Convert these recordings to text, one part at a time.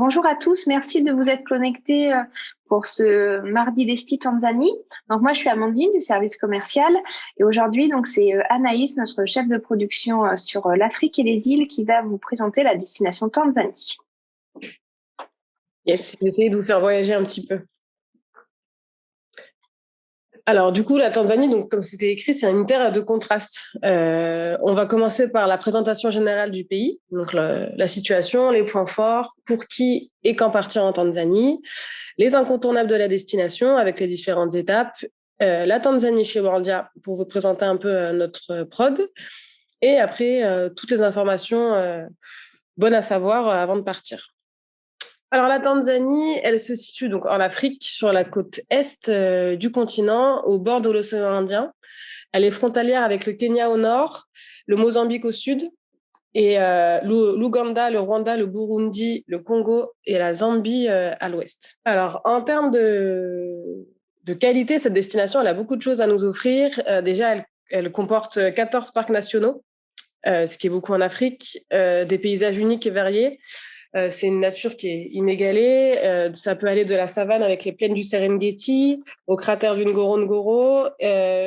Bonjour à tous, merci de vous être connectés pour ce mardi d'Esti Tanzanie. Donc moi je suis Amandine du service commercial et aujourd'hui donc c'est Anaïs, notre chef de production sur l'Afrique et les îles qui va vous présenter la destination Tanzanie. Yes, je vais essayer de vous faire voyager un petit peu. Alors, du coup, la Tanzanie, donc, comme c'était écrit, c'est une terre à deux contrastes. On va commencer par la présentation générale du pays, donc la situation, les points forts, pour qui et quand partir en Tanzanie, les incontournables de la destination avec les différentes étapes, la Tanzanie chez Wandia pour vous présenter un peu notre prog, et après, toutes les informations bonnes à savoir avant de partir. Alors la Tanzanie, elle se situe donc en Afrique, sur la côte est du continent, au bord de l'océan Indien. Elle est frontalière avec le Kenya au nord, le Mozambique au sud, et l'Ouganda, le Rwanda, le Burundi, le Congo et la Zambie à l'ouest. Alors en termes de qualité, cette destination, elle a beaucoup de choses à nous offrir. Déjà, elle comporte 14 parcs nationaux, ce qui est beaucoup en Afrique, des paysages uniques et variés. C'est une nature qui est inégalée. Ça peut aller de la savane avec les plaines du Serengeti, au cratère du Ngorongoro,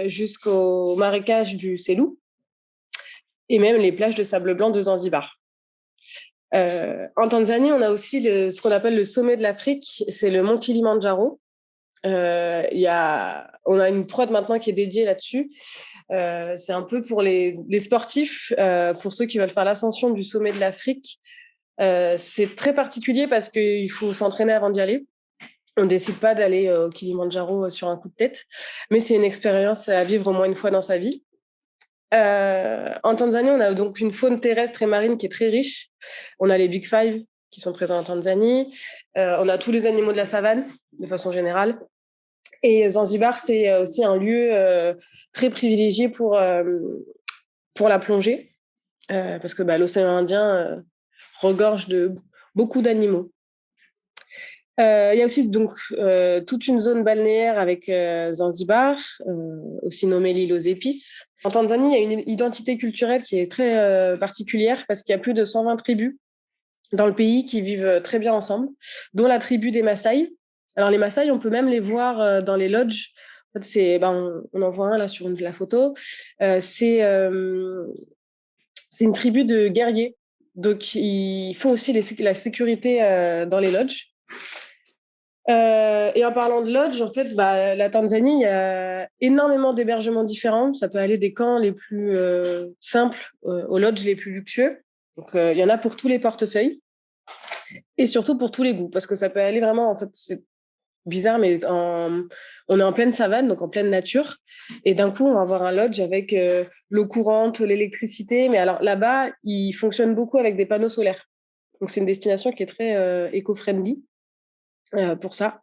jusqu'au marécage du Selous, et même les plages de sable blanc de Zanzibar. En Tanzanie, on a aussi ce qu'on appelle le sommet de l'Afrique, c'est le mont Kilimandjaro. On a une prod maintenant qui est dédiée là-dessus. C'est un peu pour les sportifs, pour ceux qui veulent faire l'ascension du sommet de l'Afrique. C'est très particulier parce qu'il faut s'entraîner avant d'y aller. On ne décide pas d'aller au Kilimandjaro sur un coup de tête, mais c'est une expérience à vivre au moins une fois dans sa vie. En Tanzanie, on a donc une faune terrestre et marine qui est très riche. On a les Big Five qui sont présents en Tanzanie. On a tous les animaux de la savane, de façon générale. Et Zanzibar, c'est aussi un lieu très privilégié pour la plongée, parce que l'océan Indien regorge de beaucoup d'animaux. Il y a aussi donc toute une zone balnéaire avec Zanzibar, aussi nommée l'île aux épices. En Tanzanie, il y a une identité culturelle qui est très particulière parce qu'il y a plus de 120 tribus dans le pays qui vivent très bien ensemble, dont la tribu des Maasai. Alors les Maasai, on peut même les voir dans les lodges. En fait, on en voit un là sur la photo. C'est une tribu de guerriers. Donc ils font aussi la sécurité dans les lodges. Et en parlant de lodge, en fait, la Tanzanie, il y a énormément d'hébergements différents. Ça peut aller des camps les plus simples aux lodges les plus luxueux. Donc, il y en a pour tous les portefeuilles et surtout pour tous les goûts, parce que ça peut aller vraiment, en fait, c'est bizarre, mais on est en pleine savane, donc en pleine nature, et d'un coup, on va avoir un lodge avec l'eau courante, l'électricité. Mais alors là-bas, il fonctionne beaucoup avec des panneaux solaires. Donc, c'est une destination qui est très éco-friendly. Pour ça.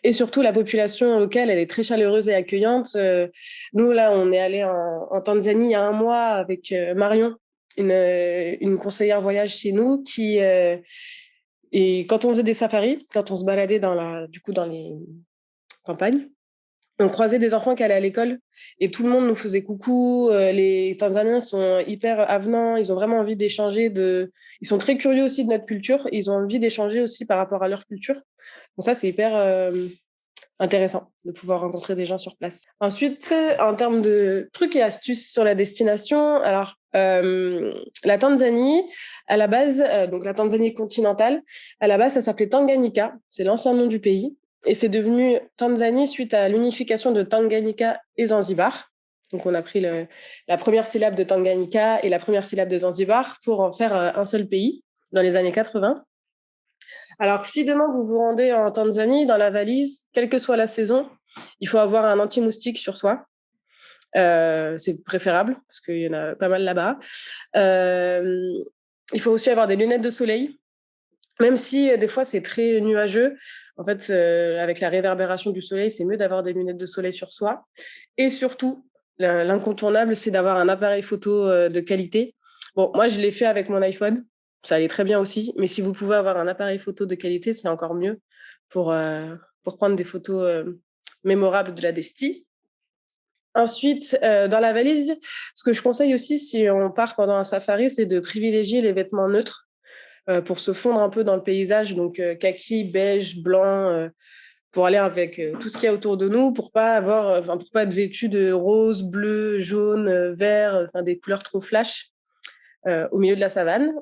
Et surtout, la population locale, elle est très chaleureuse et accueillante. Nous, là, on est allé en Tanzanie il y a un mois avec Marion, une conseillère voyage chez nous, et quand on faisait des safaris, quand on se baladait dans les campagnes, on croisait des enfants qui allaient à l'école et tout le monde nous faisait coucou. Les Tanzaniens sont hyper avenants, ils ont vraiment envie d'échanger. Ils sont très curieux aussi de notre culture, ils ont envie d'échanger aussi par rapport à leur culture. Donc ça, c'est hyper intéressant de pouvoir rencontrer des gens sur place. Ensuite, en termes de trucs et astuces sur la destination, alors la Tanzanie, à la base, donc la Tanzanie continentale, à la base, ça s'appelait Tanganyika, c'est l'ancien nom du pays. Et c'est devenu Tanzanie suite à l'unification de Tanganyika et Zanzibar. Donc, on a pris la première syllabe de Tanganyika et la première syllabe de Zanzibar pour en faire un seul pays dans les années 80. Alors, si demain vous vous rendez en Tanzanie, dans la valise, quelle que soit la saison, il faut avoir un anti-moustique sur soi. C'est préférable parce qu'il y en a pas mal là-bas. Il faut aussi avoir des lunettes de soleil. Même si des fois c'est très nuageux, en fait, avec la réverbération du soleil, c'est mieux d'avoir des lunettes de soleil sur soi. Et surtout, l'incontournable, c'est d'avoir un appareil photo de qualité. Bon, moi, je l'ai fait avec mon iPhone. Ça allait très bien aussi. Mais si vous pouvez avoir un appareil photo de qualité, c'est encore mieux pour prendre des photos mémorables de la Desti. Ensuite, dans la valise, ce que je conseille aussi si on part pendant un safari, c'est de privilégier les vêtements neutres. pour se fondre un peu dans le paysage, donc kaki, beige, blanc, pour aller avec tout ce qu'il y a autour de nous, pour pas être vêtu de rose, bleu, jaune, vert, des couleurs trop flash au milieu de la savane.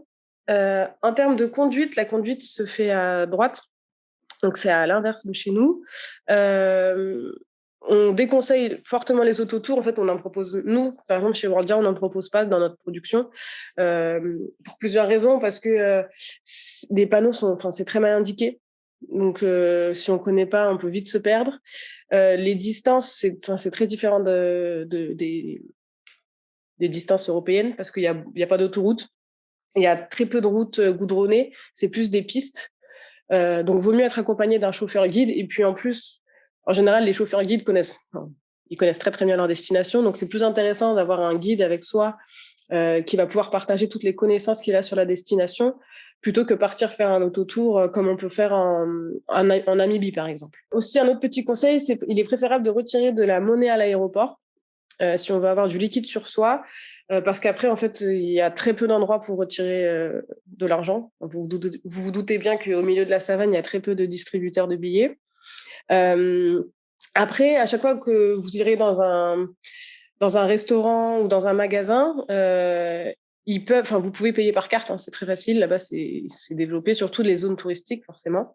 En termes de conduite, la conduite se fait à droite, donc c'est à l'inverse de chez nous. On déconseille fortement les autotours. En fait, on en propose, nous, par exemple, chez Worldia, on n'en propose pas dans notre production pour plusieurs raisons, parce que les panneaux c'est très mal indiqué. Donc, si on ne connaît pas, on peut vite se perdre. Les distances, c'est très différent des distances européennes, parce qu'il y a pas d'autoroute. Il y a très peu de routes goudronnées. C'est plus des pistes. Donc, vaut mieux être accompagné d'un chauffeur guide. Et puis, en plus, en général, les chauffeurs guides connaissent très, très bien leur destination. Donc, c'est plus intéressant d'avoir un guide avec soi qui va pouvoir partager toutes les connaissances qu'il a sur la destination, plutôt que partir faire un autotour comme on peut faire en Namibie, par exemple. Aussi, un autre petit conseil, il est préférable de retirer de la monnaie à l'aéroport si on veut avoir du liquide sur soi, parce qu'après, en fait, il y a très peu d'endroits pour retirer de l'argent. Vous vous doutez bien qu'au milieu de la savane, il y a très peu de distributeurs de billets. Après, à chaque fois que vous irez dans un restaurant ou dans un magasin, vous pouvez payer par carte, hein, c'est très facile. Là-bas, c'est développé, surtout les zones touristiques, forcément.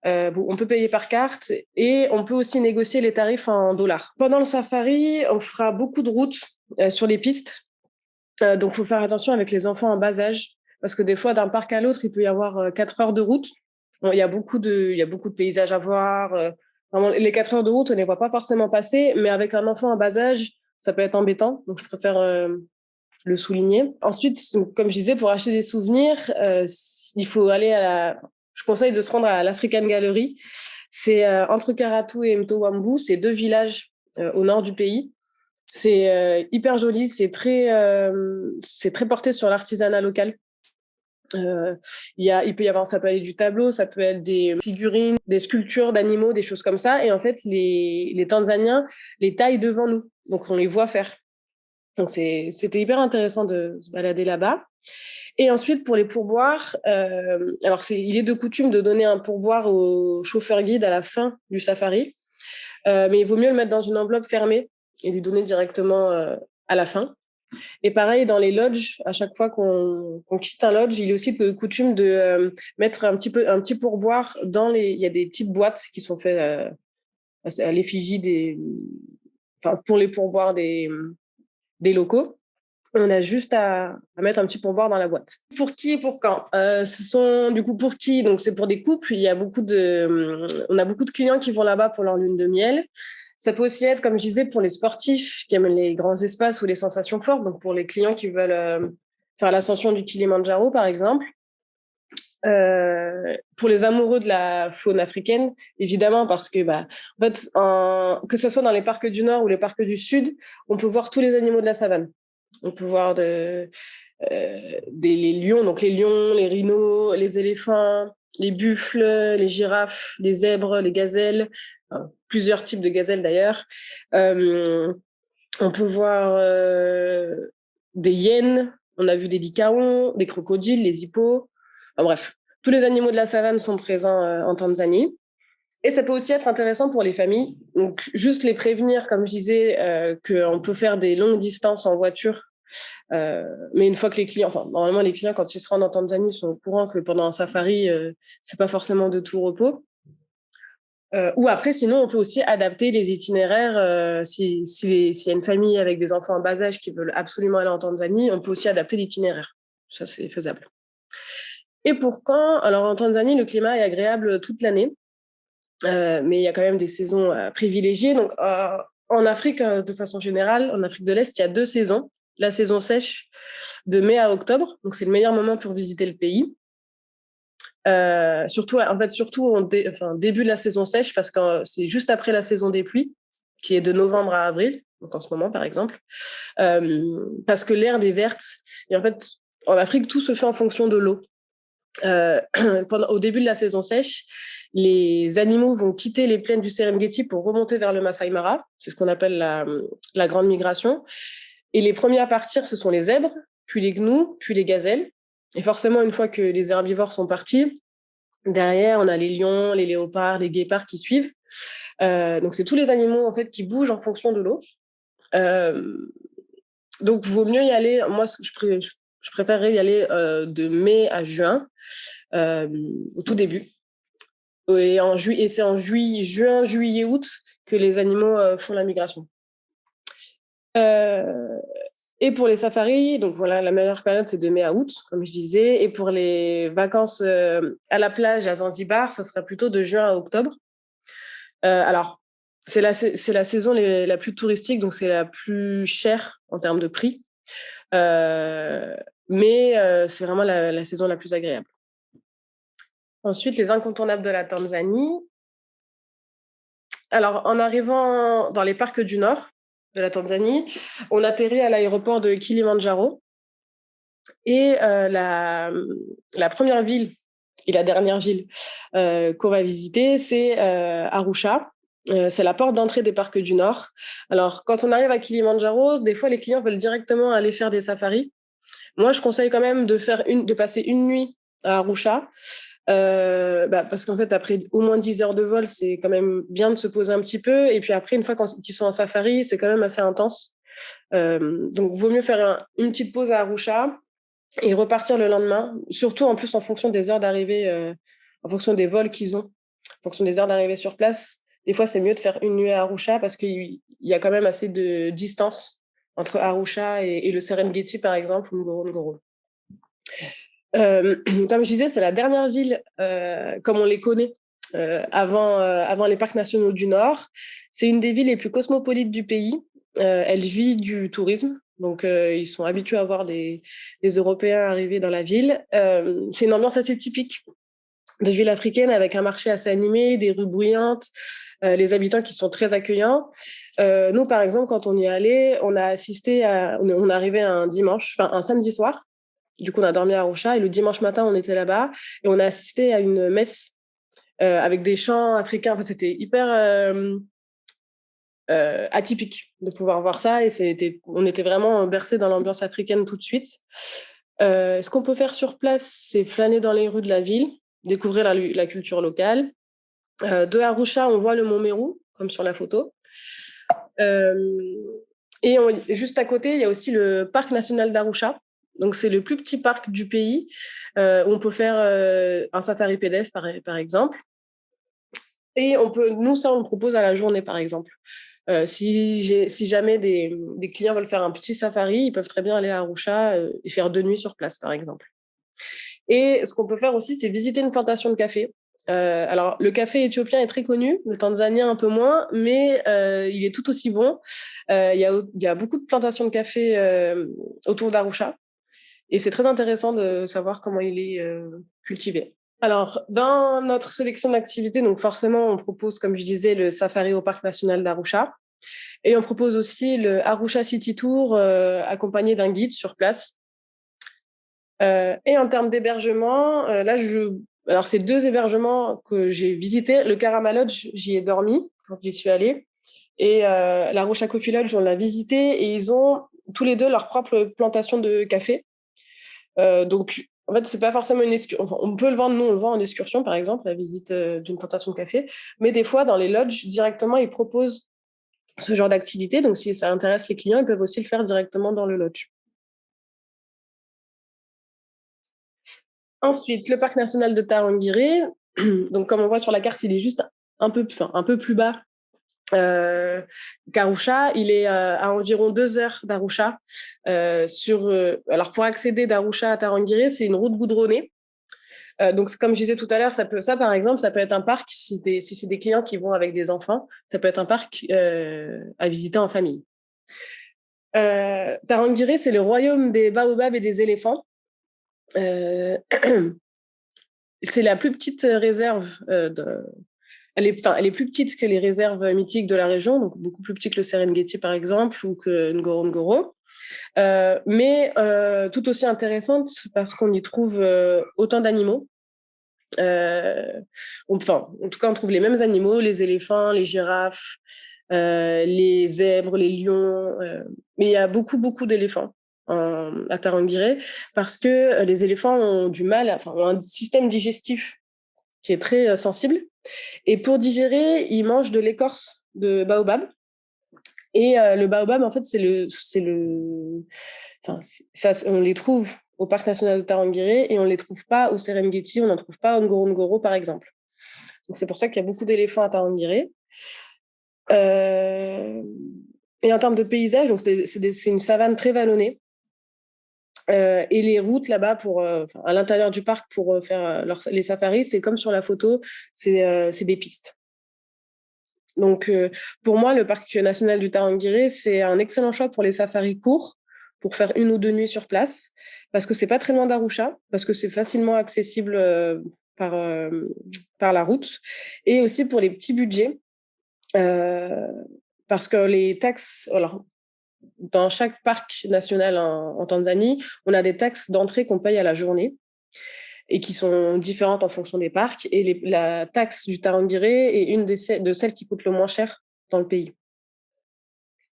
On peut payer par carte et on peut aussi négocier les tarifs en dollars. Pendant le safari, on fera beaucoup de routes sur les pistes. Donc, il faut faire attention avec les enfants en bas âge, parce que des fois, d'un parc à l'autre, il peut y avoir 4 heures de route. Bon, il y a beaucoup de paysages à voir. Vraiment, les 4 heures de route, on ne les voit pas forcément passer, mais avec un enfant en bas âge, ça peut être embêtant. Donc, je préfère le souligner. Ensuite, donc, comme je disais, pour acheter des souvenirs, il faut aller je conseille de se rendre à l'African Gallery. C'est entre Karatu et Mtowambu, c'est 2 villages au nord du pays. C'est hyper joli, c'est très porté sur l'artisanat local. Il peut y avoir, ça peut aller du tableau, ça peut être des figurines, des sculptures d'animaux, des choses comme ça. Et en fait, les Tanzaniens les taillent devant nous, donc on les voit faire. Donc c'était hyper intéressant de se balader là-bas. Et ensuite, pour les pourboires, il est de coutume de donner un pourboire au chauffeur guide à la fin du safari, mais il vaut mieux le mettre dans une enveloppe fermée et lui donner directement à la fin. Et pareil, dans les lodges, à chaque fois qu'on quitte un lodge, il est aussi de coutume de mettre un petit pourboire il y a des petites boîtes qui sont faites à l'effigie pour les pourboires des locaux. On a juste à mettre un petit pourboire dans la boîte. Pour qui et pour quand pour qui? Donc, c'est pour des couples. On a beaucoup de clients qui vont là-bas pour leur lune de miel. Ça peut aussi être, comme je disais, pour les sportifs qui aiment les grands espaces ou les sensations fortes. Donc, pour les clients qui veulent faire l'ascension du Kilimandjaro, par exemple. Pour les amoureux de la faune africaine, évidemment, parce que en fait, que ce soit dans les parcs du Nord ou les parcs du Sud, on peut voir tous les animaux de la savane. On peut voir les lions, donc les lions, les rhinos, les éléphants, les buffles, les girafes, les zèbres, les gazelles, plusieurs types de gazelles d'ailleurs. On peut voir des hyènes, on a vu des licaons, des crocodiles, les hippos. Bref, tous les animaux de la savane sont présents en Tanzanie. Et ça peut aussi être intéressant pour les familles. Donc, juste les prévenir, comme je disais, qu'on peut faire des longues distances en voiture. Mais une fois que normalement, les clients, quand ils se rendent en Tanzanie, sont au courant que pendant un safari, c'est pas forcément de tout repos. Ou après, sinon, on peut aussi adapter les itinéraires. S'il y a une famille avec des enfants en bas âge qui veulent absolument aller en Tanzanie, on peut aussi adapter l'itinéraire. Ça, c'est faisable. Et pour quand? Alors, en Tanzanie, le climat est agréable toute l'année. Mais il y a quand même des saisons privilégiées. Donc, en Afrique, de façon générale, en Afrique de l'Est, il y a 2 saisons. La saison sèche, de mai à octobre. Donc, c'est le meilleur moment pour visiter le pays. Surtout début de la saison sèche, parce que c'est juste après la saison des pluies, qui est de novembre à avril, donc en ce moment, par exemple. Parce que l'herbe est verte. Et en fait, en Afrique, tout se fait en fonction de l'eau. Au début de la saison sèche, les animaux vont quitter les plaines du Serengeti pour remonter vers le Masai Mara. C'est ce qu'on appelle la grande migration. Et les premiers à partir, ce sont les zèbres, puis les gnous, puis les gazelles. Et forcément, une fois que les herbivores sont partis, derrière, on a les lions, les léopards, les guépards qui suivent. Donc, c'est tous les animaux en fait qui bougent en fonction de l'eau. Donc, il vaut mieux y aller. Moi, je préférerais y aller de mai à juin, au tout début. Et c'est en juin, juillet, août que les animaux font la migration. Et pour les safaris, donc voilà, la meilleure période, c'est de mai à août, comme je disais. Et pour les vacances à la plage à Zanzibar, ça sera plutôt de juin à octobre. Alors, c'est la saison la plus touristique, donc c'est la plus chère en termes de prix. Mais c'est vraiment la saison la plus agréable. Ensuite, les incontournables de la Tanzanie. Alors, en arrivant dans les parcs du nord de la Tanzanie, on atterrit à l'aéroport de Kilimandjaro. Et la première ville et la dernière ville qu'on va visiter, c'est Arusha. C'est la porte d'entrée des parcs du Nord. Alors, quand on arrive à Kilimandjaro, des fois, les clients veulent directement aller faire des safaris. Moi, je conseille quand même de passer une nuit à Arusha. Parce qu'en fait, après au moins 10 heures de vol, c'est quand même bien de se poser un petit peu. Et puis après, une fois qu'ils sont en safari, c'est quand même assez intense. Donc, vaut mieux faire une petite pause à Arusha et repartir le lendemain, surtout en plus en fonction des heures d'arrivée, en fonction des vols qu'ils ont, en fonction des heures d'arrivée sur place. Des fois, c'est mieux de faire une nuit à Arusha parce qu'il y a quand même assez de distance entre Arusha et le Serengeti, par exemple, ou Ngorongoro. Comme je disais, c'est la dernière ville comme on les connaît avant les parcs nationaux du Nord. C'est une des villes les plus cosmopolites du pays. Elle vit du tourisme. Donc, ils sont habitués à voir des Européens arriver dans la ville. C'est une ambiance assez typique de ville africaine avec un marché assez animé, des rues bruyantes, les habitants qui sont très accueillants. Nous, par exemple, quand on y allait, on est arrivé un samedi soir. Du coup, on a dormi à Arusha et le dimanche matin, on était là-bas et on a assisté à une messe avec des chants africains. Enfin, c'était hyper atypique de pouvoir voir ça et on était vraiment bercés dans l'ambiance africaine tout de suite. Ce qu'on peut faire sur place, c'est flâner dans les rues de la ville, découvrir la culture locale. De Arusha, on voit le mont Meru, comme sur la photo. Juste à côté, il y a aussi le parc national d'Arusha. Donc, c'est le plus petit parc du pays où on peut faire un safari pédestre, par exemple. Et on le propose à la journée, par exemple. Si jamais des clients veulent faire un petit safari, ils peuvent très bien aller à Arusha et faire 2 nuits sur place, par exemple. Et ce qu'on peut faire aussi, c'est visiter une plantation de café. Alors, le café éthiopien est très connu, le tanzanien un peu moins, mais il est tout aussi bon. Il y a beaucoup de plantations de café autour d'Arusha. Et c'est très intéressant de savoir comment il est cultivé. Alors, dans notre sélection d'activités, donc forcément, on propose, comme je disais, le safari au parc national d'Arusha. Et on propose aussi le Arusha City Tour accompagné d'un guide sur place. Et en termes d'hébergement, alors c'est 2 hébergements que j'ai visités. Le Karama Lodge, j'y ai dormi quand j'y suis allée. Et l'Arusha Coffee Lodge, on l'a visité et ils ont tous les deux leur propre plantation de café. Donc, en fait, c'est pas forcément une excursion. Enfin, on peut le vendre, nous, on le vend en excursion, par exemple, la visite d'une plantation de café. Mais des fois, dans les lodges, directement, ils proposent ce genre d'activité. Donc, si ça intéresse les clients, ils peuvent aussi le faire directement dans le lodge. Ensuite, le parc national de Tarangire. Donc, comme on voit sur la carte, il est juste un peu plus bas qu'Arusha. Il est à environ 2 heures d'Arusha. Alors, pour accéder d'Arusha à Tarangire, c'est une route goudronnée. Donc, comme je disais tout à l'heure, par exemple, ça peut être un parc, si c'est des clients qui vont avec des enfants, ça peut être un parc à visiter en famille. Tarangire, c'est le royaume des baobabs et des éléphants. C'est la plus petite réserve elle est plus petite que les réserves mythiques de la région, donc beaucoup plus petite que le Serengeti par exemple ou que Ngorongoro, mais tout aussi intéressante parce qu'on y trouve autant d'animaux. En tout cas, on trouve les mêmes animaux, les éléphants, les girafes, les zèbres, les lions, mais il y a beaucoup d'éléphants. à Tarangire parce que les éléphants ont du mal, ont un système digestif qui est très sensible. Et pour digérer, ils mangent de l'écorce de baobab. Et le baobab, en fait, on les trouve au parc national de Tarangire et on ne les trouve pas au Serengeti, on n'en trouve pas au Ngorongoro, par exemple. Donc, c'est pour ça qu'il y a beaucoup d'éléphants à Tarangire. Et en termes de paysage, donc c'est une savane très vallonnée. Et les routes là-bas à l'intérieur du parc pour faire les safaris, c'est comme sur la photo, c'est des pistes. Donc, pour moi, le parc national du Tarangire, c'est un excellent choix pour les safaris courts, pour faire 1 ou 2 nuits sur place, parce que c'est pas très loin d'Arusha, parce que c'est facilement accessible par la route, et aussi pour les petits budgets, parce que les taxes, alors, dans chaque parc national en Tanzanie, on a des taxes d'entrée qu'on paye à la journée et qui sont différentes en fonction des parcs. Et la taxe du Tarangire est une de celles qui coûte le moins cher dans le pays.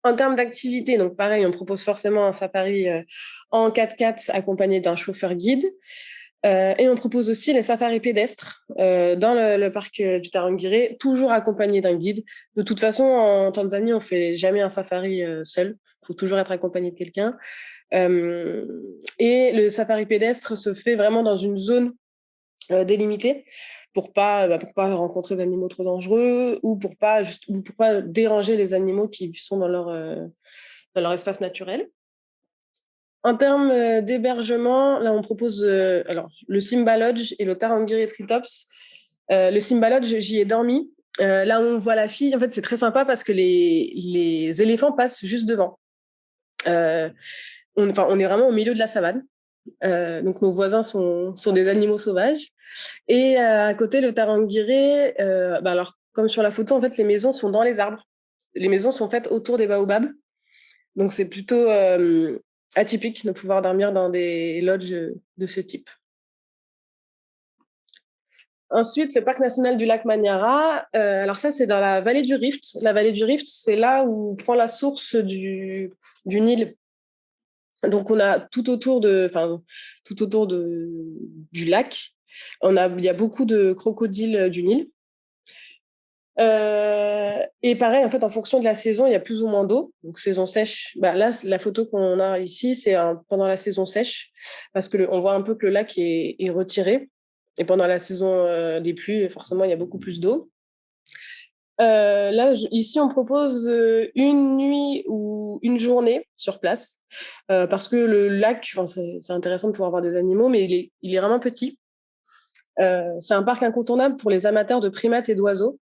En termes d'activité, donc pareil, on propose forcément un safari en 4x4 accompagné d'un chauffeur guide. Et on propose aussi les safaris pédestres dans le parc du Tarangire, toujours accompagné d'un guide. De toute façon, en Tanzanie, on ne fait jamais un safari seul. Il faut toujours être accompagné de quelqu'un. Et le safari pédestre se fait vraiment dans une zone délimitée pour pas rencontrer d'animaux trop dangereux ou pour pas déranger les animaux qui sont dans leur espace naturel. En termes d'hébergement, là on propose le Simba Lodge et le Tarangire Treetops. Le Simba Lodge, j'y ai dormi. Là où on voit la fille, en fait c'est très sympa parce que les éléphants passent juste devant. On est vraiment au milieu de la savane. Donc nos voisins sont des animaux sauvages. Et à côté, le Tarangire, alors comme sur la photo, en fait, les maisons sont dans les arbres. Les maisons sont faites autour des baobabs. Donc c'est plutôt atypique de pouvoir dormir dans des lodges de ce type. Ensuite, le parc national du lac Manyara. Alors ça, c'est dans la vallée du Rift. La vallée du Rift, c'est là où prend la source du Nil. Donc on a tout autour du lac, il y a beaucoup de crocodiles du Nil. Et pareil, en fait, en fonction de la saison, il y a plus ou moins d'eau. Donc saison sèche, là, la photo qu'on a ici, c'est pendant la saison sèche, parce que on voit un peu que le lac est retiré. Et pendant la saison des pluies, forcément, il y a beaucoup plus d'eau. Là, ici, on propose une nuit ou une journée sur place parce que le lac, c'est intéressant de pouvoir voir des animaux, mais il est vraiment petit. C'est un parc incontournable pour les amateurs de primates et d'oiseaux.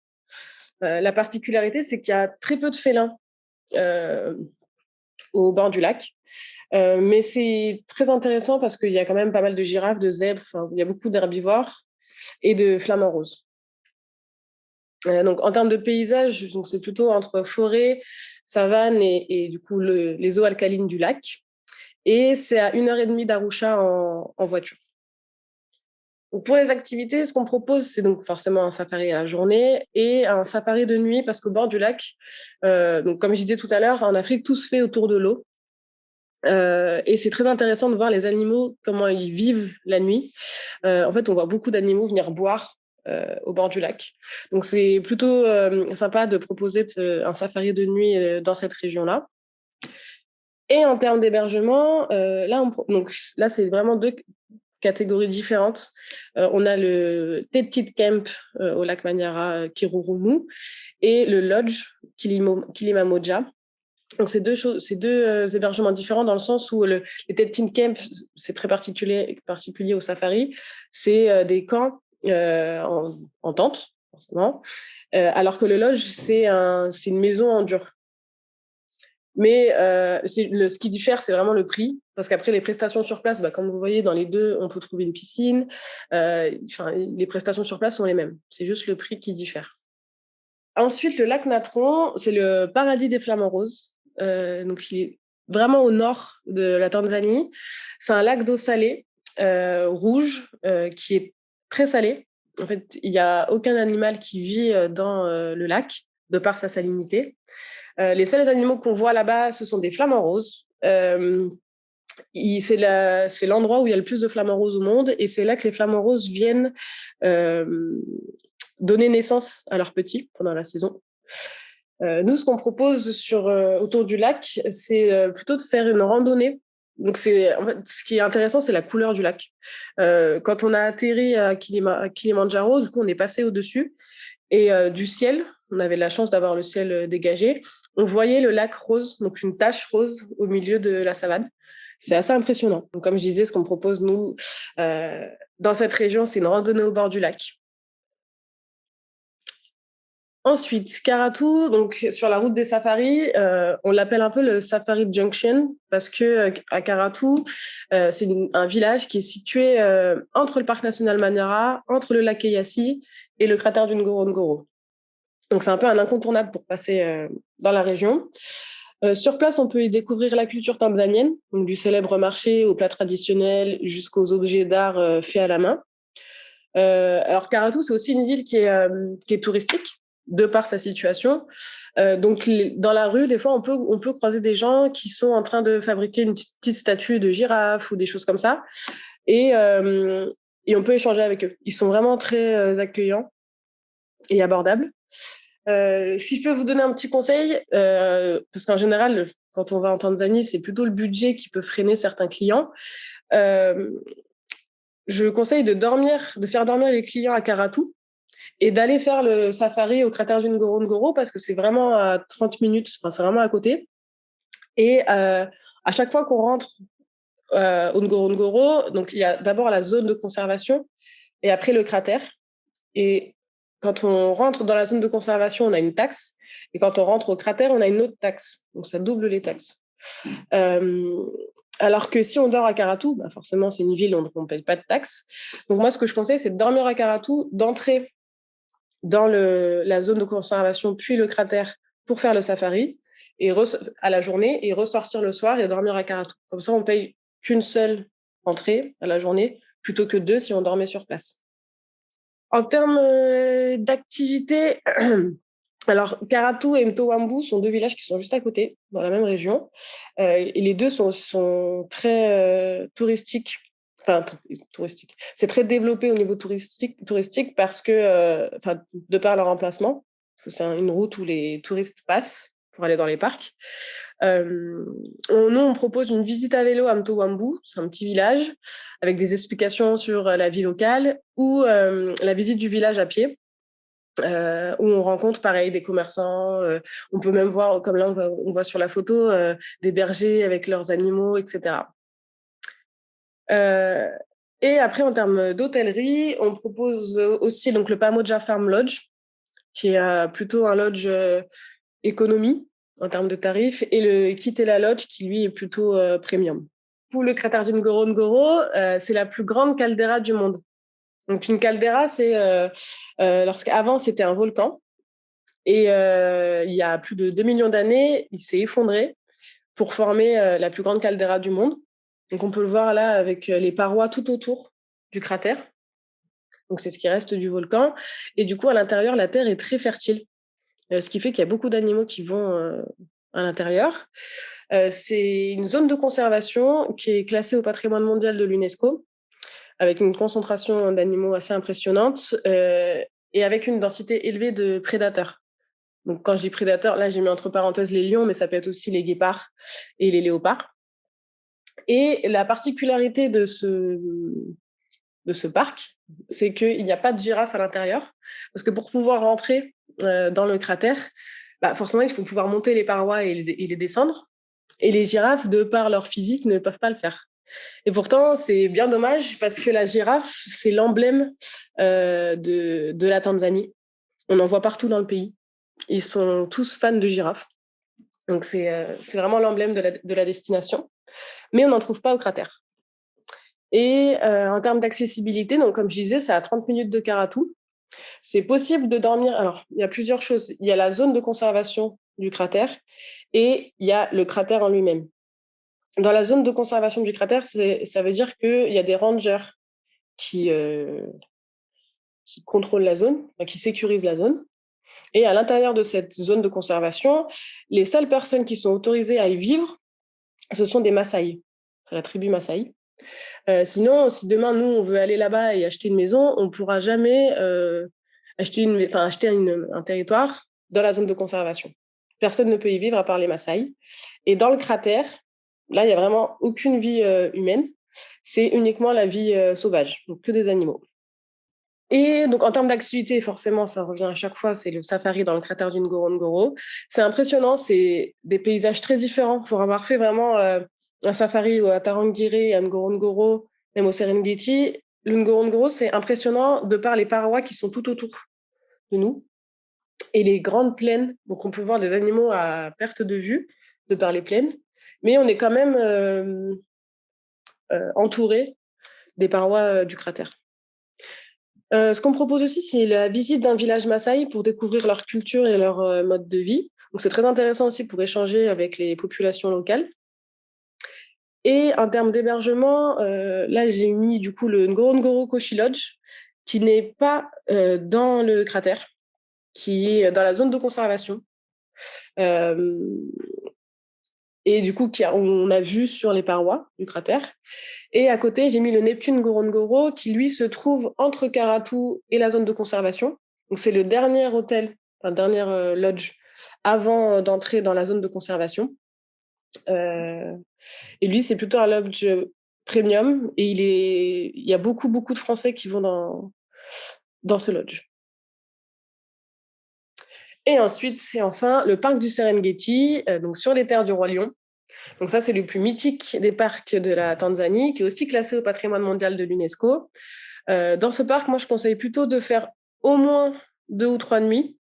La particularité, c'est qu'il y a très peu de félins au bord du lac. Mais c'est très intéressant parce qu'il y a quand même pas mal de girafes, de zèbres, il y a beaucoup d'herbivores et de flamants roses. Donc, en termes de paysage, donc c'est plutôt entre forêt, savane et du coup les eaux alcalines du lac. Et c'est à 1h30 d'Arusha en voiture. Donc, pour les activités, ce qu'on propose, c'est donc forcément un safari à la journée et un safari de nuit parce qu'au bord du lac, donc comme je disais tout à l'heure, en Afrique, tout se fait autour de l'eau. Et c'est très intéressant de voir les animaux, comment ils vivent la nuit. En fait, on voit beaucoup d'animaux venir boire au bord du lac. Donc, c'est plutôt sympa de proposer un safari de nuit dans cette région-là. Et en termes d'hébergement, là, c'est vraiment 2 catégories différentes. On a le Tetit Camp au lac Manyara, Kirurumu, et le Lodge Kilimamoja. Donc, c'est deux hébergements différents dans le sens où les Tetit Camp, c'est très particulier au safari. C'est des camps en tente, forcément, alors que le lodge, c'est une maison en dur. Mais ce qui diffère, c'est vraiment le prix, parce qu'après, les prestations sur place, comme vous voyez, dans les deux, on peut trouver une piscine. Les prestations sur place sont les mêmes. C'est juste le prix qui diffère. Ensuite, le lac Natron, c'est le paradis des flamants roses. Donc, il est vraiment au nord de la Tanzanie. C'est un lac d'eau salée, rouge, qui est très salé. En fait, il n'y a aucun animal qui vit dans le lac, de par sa salinité. Les seuls animaux qu'on voit là-bas, ce sont des flamants roses. C'est l'endroit où il y a le plus de flamants roses au monde, et c'est là que les flamants roses viennent donner naissance à leurs petits pendant la saison. Nous, ce qu'on propose autour du lac, c'est plutôt de faire une randonnée. Donc, en fait, ce qui est intéressant, c'est la couleur du lac. Quand on a atterri à Kilimandjaro, du coup, on est passé au-dessus, et du ciel, on avait la chance d'avoir le ciel dégagé, on voyait le lac rose, donc une tache rose au milieu de la savane. C'est assez impressionnant. Donc, comme je disais, ce qu'on propose, nous, dans cette région, c'est une randonnée au bord du lac. Ensuite, Karatou, donc sur la route des safaris, on l'appelle un peu le Safari Junction parce que à Karatou, c'est un village qui est situé entre le parc national Manyara, entre le lac Eyasi et le cratère du Ngorongoro. Donc c'est un peu un incontournable pour passer dans la région. Sur place, on peut y découvrir la culture tanzanienne, donc du célèbre marché aux plats traditionnels jusqu'aux objets d'art faits à la main. Alors Karatou, c'est aussi une ville qui est touristique de par sa situation. Donc dans la rue, des fois, on peut croiser des gens qui sont en train de fabriquer une petite statue de girafe ou des choses comme ça, et on peut échanger avec eux. Ils sont vraiment très accueillants et abordables. Si je peux vous donner un petit conseil, parce qu'en général, quand on va en Tanzanie, c'est plutôt le budget qui peut freiner certains clients. Je conseille de faire dormir les clients à Karatou et d'aller faire le safari au cratère du Ngorongoro parce que c'est vraiment à 30 minutes, enfin c'est vraiment à côté. Et à chaque fois qu'on rentre au Ngorongoro, donc il y a d'abord la zone de conservation et après le cratère. Et quand on rentre dans la zone de conservation, on a une taxe. Et quand on rentre au cratère, on a une autre taxe. Donc ça double les taxes. Alors que si on dort à Karatou, bah forcément c'est une ville où on ne paye pas de taxes. Donc moi, ce que je conseille, c'est de dormir à Karatou, d'entrer dans la zone de conservation, puis le cratère pour faire le safari et à la journée et ressortir le soir et dormir à Karatou. Comme ça, on paye qu'une seule entrée à la journée plutôt que deux si on dormait sur place. En termes d'activité, alors Karatou et Mtowambu sont deux villages qui sont juste à côté, dans la même région. Et les deux sont très touristiques. Enfin, touristique. C'est très développé au niveau touristique parce que, de par leur emplacement, c'est une route où les touristes passent pour aller dans les parcs. Nous, on propose une visite à vélo à Mtowambu, c'est un petit village, avec des explications sur la vie locale, ou la visite du village à pied, où on rencontre pareil des commerçants. On peut même voir, comme là on voit sur la photo, des bergers avec leurs animaux, etc. Et après, en termes d'hôtellerie, on propose aussi donc, le Pamoja Farm Lodge, qui est plutôt un lodge économie en termes de tarifs, et le Kitela Lodge, qui lui est plutôt premium. Pour le cratère du Ngorongoro, c'est la plus grande caldeira du monde. Donc une caldeira, c'est lorsqu'avant c'était un volcan, et il y a plus de 2 millions d'années, il s'est effondré pour former la plus grande caldeira du monde. Donc on peut le voir là avec les parois tout autour du cratère. Donc c'est ce qui reste du volcan. Et du coup, à l'intérieur, la terre est très fertile, ce qui fait qu'il y a beaucoup d'animaux qui vont à l'intérieur. C'est une zone de conservation qui est classée au patrimoine mondial de l'UNESCO, avec une concentration d'animaux assez impressionnante et avec une densité élevée de prédateurs. Donc quand je dis prédateurs, là j'ai mis entre parenthèses les lions, mais ça peut être aussi les guépards et les léopards. Et la particularité de ce parc, c'est qu'il n'y a pas de girafe à l'intérieur, parce que pour pouvoir rentrer dans le cratère, forcément, il faut pouvoir monter les parois et les descendre. Et les girafes, de par leur physique, ne peuvent pas le faire. Et pourtant, c'est bien dommage, parce que la girafe, c'est l'emblème de la Tanzanie. On en voit partout dans le pays. Ils sont tous fans de girafes. Donc, c'est vraiment l'emblème de la destination. Mais on n'en trouve pas au cratère. Et en termes d'accessibilité, donc comme je disais, c'est à 30 minutes de Karatou. C'est possible de dormir. Alors, il y a plusieurs choses. Il y a la zone de conservation du cratère et il y a le cratère en lui-même. Dans la zone de conservation du cratère, ça veut dire qu'il y a des rangers qui contrôlent la zone, qui sécurisent la zone. Et à l'intérieur de cette zone de conservation, les seules personnes qui sont autorisées à y vivre, ce sont des Maasai. c'est la tribu Maasai. Sinon, si demain, nous, on veut aller là-bas et acheter une maison, on ne pourra jamais acheter un territoire dans la zone de conservation. Personne ne peut y vivre à part les Maasai. Et dans le cratère, là, il n'y a vraiment aucune vie humaine. C'est uniquement la vie sauvage, donc que des animaux. Et donc, en termes d'activité, forcément, ça revient à chaque fois, c'est le safari dans le cratère du Ngorongoro. C'est impressionnant, c'est des paysages très différents. Pour avoir fait vraiment un safari à Tarangire, à Ngorongoro, même au Serengeti, le Ngorongoro, c'est impressionnant de par les parois qui sont tout autour de nous et les grandes plaines. Donc, on peut voir des animaux à perte de vue de par les plaines, mais on est quand même entouré des parois du cratère. Ce qu'on propose aussi, c'est la visite d'un village Maasai pour découvrir leur culture et leur mode de vie. Donc, c'est très intéressant aussi pour échanger avec les populations locales. Et en termes d'hébergement, là, j'ai mis du coup le Ngorongoro Koshi Lodge, qui n'est pas dans le cratère, qui est dans la zone de conservation. Et du coup, on a vu sur les parois du cratère. Et à côté, j'ai mis le Neptune Ngorongoro, qui lui se trouve entre Karatou et la zone de conservation. Donc, c'est le dernier hôtel, enfin, dernier lodge avant d'entrer dans la zone de conservation. Et lui, c'est plutôt un lodge premium. Et il y a beaucoup, beaucoup de Français qui vont dans ce lodge. Et ensuite, c'est enfin le parc du Serengeti, donc sur les terres du Roi Lion. Donc ça, c'est le plus mythique des parcs de la Tanzanie, qui est aussi classé au patrimoine mondial de l'UNESCO. Dans ce parc, moi, je conseille plutôt de faire au moins 2 ou 3 nuits,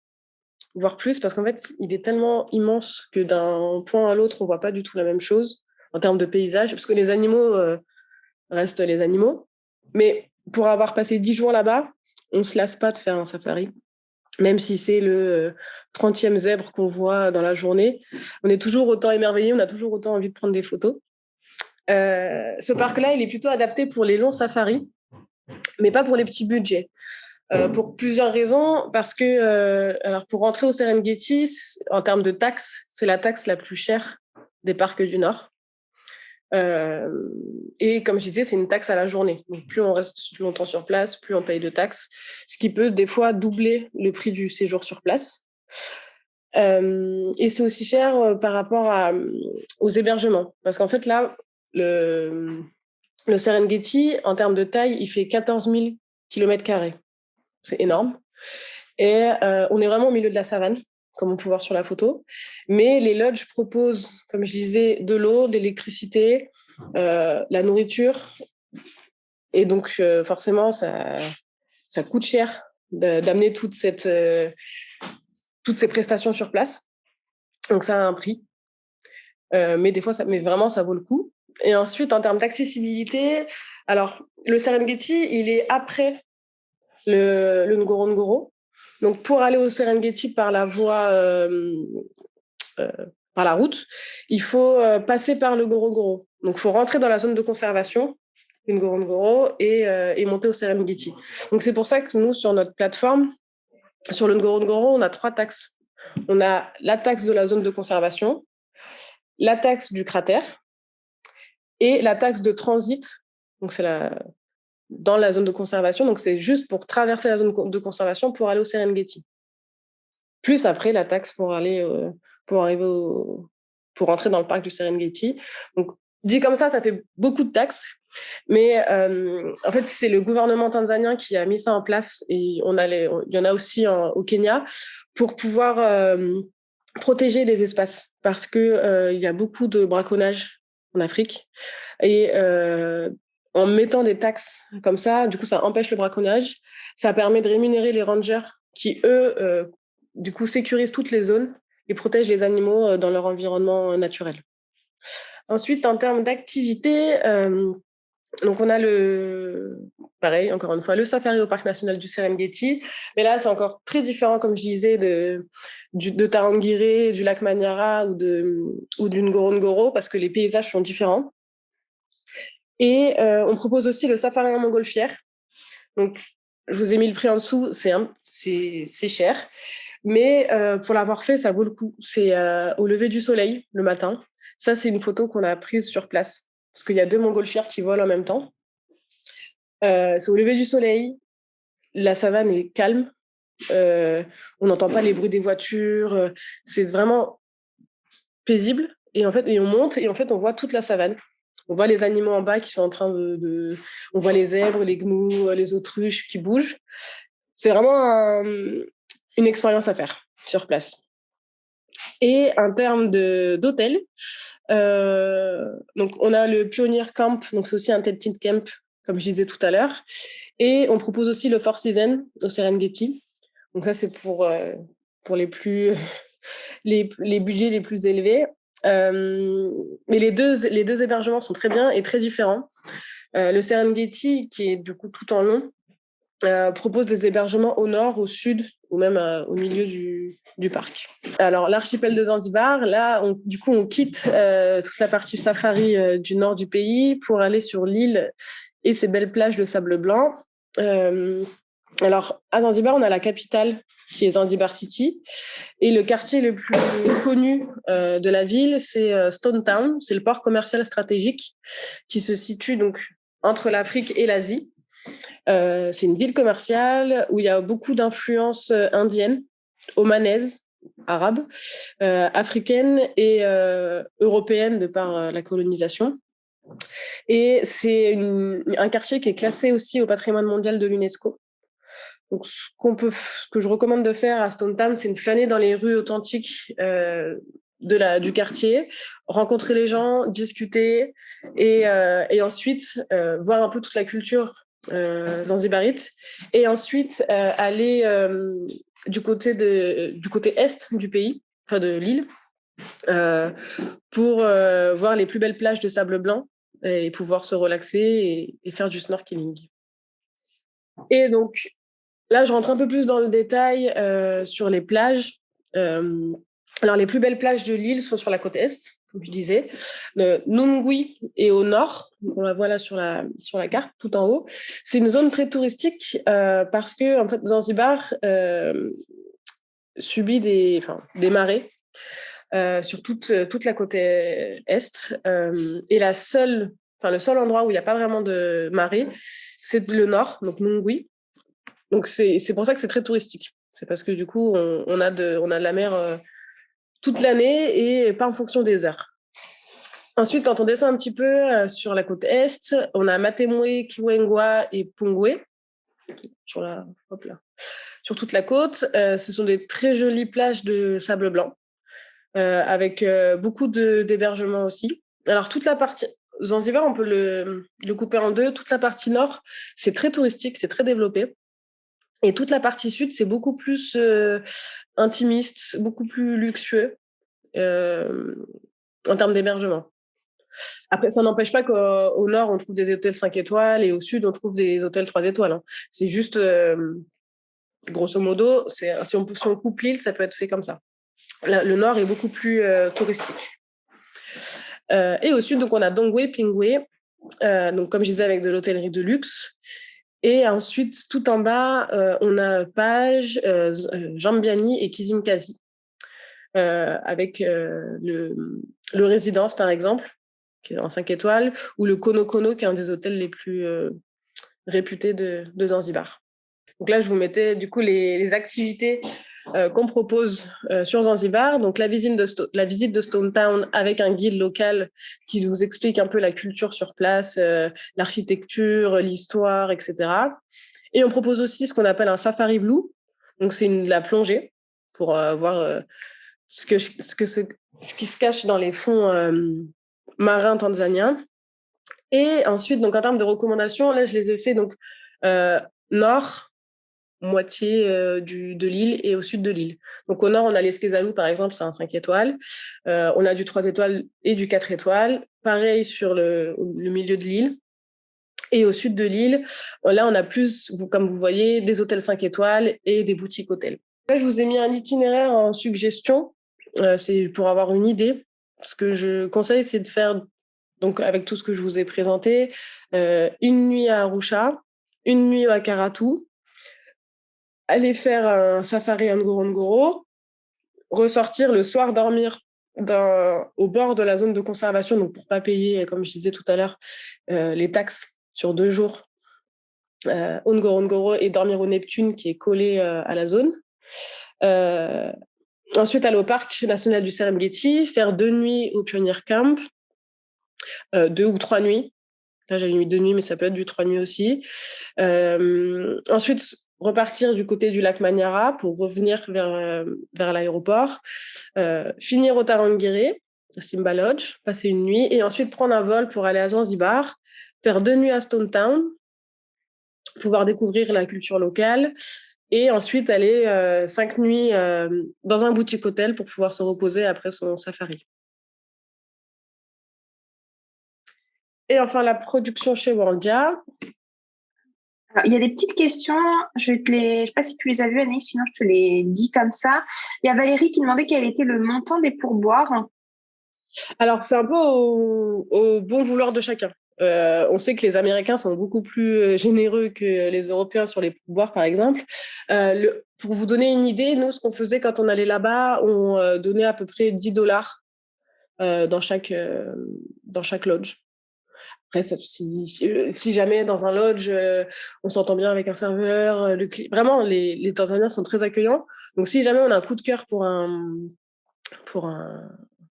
voire plus, parce qu'en fait, il est tellement immense que d'un point à l'autre, on voit pas du tout la même chose en termes de paysage, parce que les animaux restent les animaux. Mais pour avoir passé 10 jours là-bas, on se lasse pas de faire un safari. Même si c'est le 30e zèbre qu'on voit dans la journée, on est toujours autant émerveillé, on a toujours autant envie de prendre des photos. Ce parc-là, il est plutôt adapté pour les longs safaris, mais pas pour les petits budgets. Pour plusieurs raisons, parce que alors pour rentrer au Serengeti, en termes de taxes, c'est la taxe la plus chère des parcs du Nord. Et comme je disais, c'est une taxe à la journée. Donc plus on reste longtemps sur place, plus on paye de taxes, ce qui peut des fois doubler le prix du séjour sur place. Et c'est aussi cher par rapport aux hébergements. Parce qu'en fait, là, le Serengeti, en termes de taille, il fait 14 000 km². C'est énorme. Et on est vraiment au milieu de la savane, comme on peut voir sur la photo. Mais les lodges proposent, comme je disais, de l'eau, de l'électricité, la nourriture. Et donc, forcément, ça coûte cher d'amener toutes ces prestations sur place. Donc, ça a un prix. Mais des fois, mais vraiment, ça vaut le coup. Et ensuite, en termes d'accessibilité, alors, le Serengeti, il est après le Ngorongoro. Donc, pour aller au Serengeti par la voie, par la route, il faut passer par le Ngorongoro. Donc, il faut rentrer dans la zone de conservation du Ngorongoro et monter au Serengeti. Donc, c'est pour ça que nous, sur notre plateforme, sur le Ngorongoro, on a 3 taxes. On a la taxe de la zone de conservation, la taxe du cratère et la taxe de transit. Donc, c'est dans la zone de conservation. Donc, c'est juste pour traverser la zone de conservation pour aller au Serengeti. Plus après, la taxe pour rentrer dans le parc du Serengeti. Donc, dit comme ça fait beaucoup de taxes. Mais en fait, c'est le gouvernement tanzanien qui a mis ça en place. Et il y en a aussi au Kenya pour pouvoir protéger les espaces. Parce qu'il y a beaucoup de braconnage en Afrique. Et en mettant des taxes comme ça, du coup, ça empêche le braconnage. Ça permet de rémunérer les rangers qui, eux, du coup, sécurisent toutes les zones et protègent les animaux dans leur environnement naturel. Ensuite, en termes d'activité, donc on a pareil, encore une fois, le safari au parc national du Serengeti. Mais là, c'est encore très différent, comme je disais, de Tarangire, du lac Manyara ou du Ngorongoro, parce que les paysages sont différents. Et on propose aussi le safari en montgolfière. Donc, je vous ai mis le prix en dessous, c'est cher. Mais pour l'avoir fait, ça vaut le coup. C'est au lever du soleil, le matin. Ça, c'est une photo qu'on a prise sur place. parce qu'il y a 2 montgolfières qui volent en même temps. C'est au lever du soleil, la savane est calme, on n'entend pas les bruits des voitures, c'est vraiment paisible. Et en fait, on monte et en fait, on voit toute la savane. On voit les animaux en bas qui sont en train on voit les zèbres, les gnous, les autruches qui bougent. C'est vraiment une expérience à faire sur place. Et en termes d'hôtel, donc on a le Pioneer Camp, donc c'est aussi un tented camp, comme je disais tout à l'heure. Et on propose aussi le Four Seasons au Serengeti. Donc ça, c'est pour les plus les budgets les plus élevés. Mais les deux hébergements sont très bien et très différents. Le Serengeti, qui est du coup tout en long, propose des hébergements au nord, au sud ou même au milieu du parc. Alors, l'archipel de Zanzibar, là, on quitte toute la partie safari du nord du pays pour aller sur l'île et ses belles plages de sable blanc. Alors, à Zanzibar, on a la capitale qui est Zanzibar City. Et le quartier le plus connu de la ville, c'est Stone Town. C'est le port commercial stratégique qui se situe donc entre l'Afrique et l'Asie. C'est une ville commerciale où il y a beaucoup d'influences indiennes, omanaises, arabes, africaines et européennes de par la colonisation. Et c'est un quartier qui est classé aussi au patrimoine mondial de l'UNESCO. Donc, ce que je recommande de faire à Stone Town, c'est une flânée dans les rues authentiques du quartier, rencontrer les gens, discuter et ensuite voir un peu toute la culture zanzibarite et ensuite aller du côté est du pays, enfin de l'île, pour voir les plus belles plages de sable blanc et pouvoir se relaxer et faire du snorkeling. Et donc, là, je rentre un peu plus dans le détail sur les plages. Alors, les plus belles plages de l'île sont sur la côte est, comme je disais. Nungwi est au nord, donc on la voit là sur la carte, tout en haut. C'est une zone très touristique parce que en fait, Zanzibar subit des marées sur toute la côte est. Et le seul endroit où il n'y a pas vraiment de marée, c'est le nord, donc Nungwi. Donc, c'est pour ça que c'est très touristique. C'est parce que du coup, on a de la mer toute l'année et pas en fonction des heures. Ensuite, quand on descend un petit peu sur la côte est, on a Matemwe, Kiwengwa et Pungwe sur toute la côte. Ce sont des très jolies plages de sable blanc avec beaucoup d'hébergements aussi. Alors, toute la partie Zanzibar, on peut le couper en deux. Toute la partie nord, c'est très touristique, c'est très développé. Et toute la partie sud, c'est beaucoup plus intimiste, beaucoup plus luxueux en termes d'hébergement. Après, ça n'empêche pas qu'au nord, on trouve des hôtels 5 étoiles et au sud, on trouve des hôtels 3 étoiles. Hein. C'est juste, grosso modo, si on coupe l'île, ça peut être fait comme ça. Le nord est beaucoup plus touristique. Et au sud, donc, on a Dongwe, Pingwe, donc, comme je disais, avec de l'hôtellerie de luxe. Et ensuite, tout en bas, on a Page, Jambiani et Kizimkazi, avec le Résidence, par exemple, qui est en 5 étoiles, ou le Kono Kono, qui est un des hôtels les plus réputés de Zanzibar. Donc là, je vous mettais du coup les activités qu'on propose sur Zanzibar. Donc la visite de Stone Town avec un guide local qui vous explique un peu la culture sur place, l'architecture, l'histoire, etc. Et on propose aussi ce qu'on appelle un safari blue. Donc c'est la plongée pour voir ce qui se cache dans les fonds marins tanzaniens. Et ensuite, donc en termes de recommandations, là je les ai fait donc nord, moitié de l'île et au sud de l'île. Donc au nord, on a l'Esquezalou, par exemple, c'est un 5 étoiles. On a du 3 étoiles et du 4 étoiles. Pareil sur le milieu de l'île. Et au sud de l'île, là, on a plus, comme vous voyez, des hôtels 5 étoiles et des boutiques hôtels. Là, je vous ai mis un itinéraire en suggestion. C'est pour avoir une idée. Ce que je conseille, c'est de faire, donc avec tout ce que je vous ai présenté, une nuit à Arusha, une nuit à Karatu, aller faire un safari à Ngorongoro, ressortir le soir, dormir au bord de la zone de conservation, donc pour ne pas payer, comme je disais tout à l'heure, les taxes sur 2 jours, au Ngorongoro et dormir au Neptune qui est collé à la zone. Ensuite, aller au parc national du Serengeti, faire 2 nuits au Pioneer Camp, 2 ou 3 nuits. Là, j'ai mis 2 nuits, mais ça peut être du 3 nuits aussi. Ensuite, repartir du côté du lac Manyara pour revenir vers l'aéroport. Finir au Tarangire, au Simba Lodge, passer une nuit. Et ensuite, prendre un vol pour aller à Zanzibar, faire 2 nuits à Stone Town, pouvoir découvrir la culture locale. Et ensuite, aller 5 nuits dans un boutique hôtel pour pouvoir se reposer après son safari. Et enfin, la production chez Worldia. Alors, il y a des petites questions, je sais pas si tu les as vues, Anaïs, sinon je te les dis comme ça. Il y a Valérie qui demandait quel était le montant des pourboires. Alors, c'est un peu au bon vouloir de chacun. On sait que les Américains sont beaucoup plus généreux que les Européens sur les pourboires, par exemple. Pour vous donner une idée, nous, ce qu'on faisait quand on allait là-bas, on donnait à peu près $10 dans chaque lodge. Après, si jamais dans un lodge, on s'entend bien avec un serveur, vraiment, les Tanzaniens sont très accueillants. Donc, si jamais on a un coup de cœur pour pour un,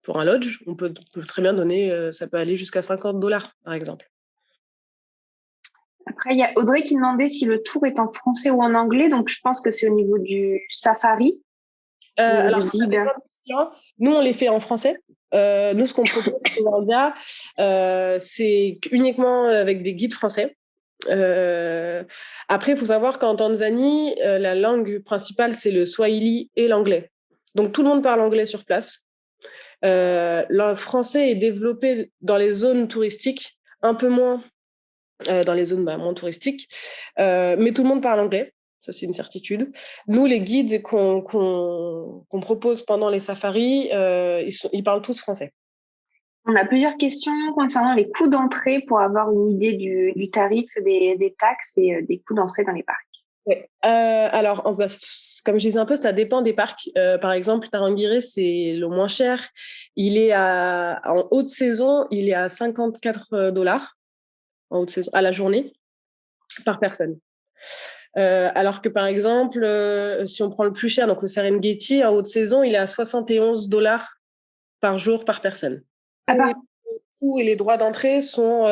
pour un lodge, on peut très bien donner, ça peut aller jusqu'à $50, par exemple. Après, il y a Audrey qui demandait si le tour est en français ou en anglais. Donc, je pense que c'est au niveau du safari, au niveau Alors, du guide. nous, on les fait en français. Nous, ce qu'on propose chez Worldia, c'est uniquement avec des guides français. Après, il faut savoir qu'en Tanzanie, la langue principale, c'est le swahili et l'anglais. Donc, tout le monde parle anglais sur place. Le français est développé dans les zones touristiques, un peu moins dans les zones moins touristiques, mais tout le monde parle anglais. Ça, c'est une certitude. Nous, les guides qu'on propose pendant les safaris, ils parlent tous français. On a plusieurs questions concernant les coûts d'entrée pour avoir une idée du tarif des taxes et des coûts d'entrée dans les parcs. Ouais. Alors, comme je disais un peu, ça dépend des parcs. Par exemple, Tarangire, c'est le moins cher. En haute saison, il est à $54 en haute saison, à la journée, par personne. Alors que par exemple, si on prend le plus cher, donc le Serengeti, en haute saison, il est à $71 par jour par personne. Les coûts et les droits d'entrée sont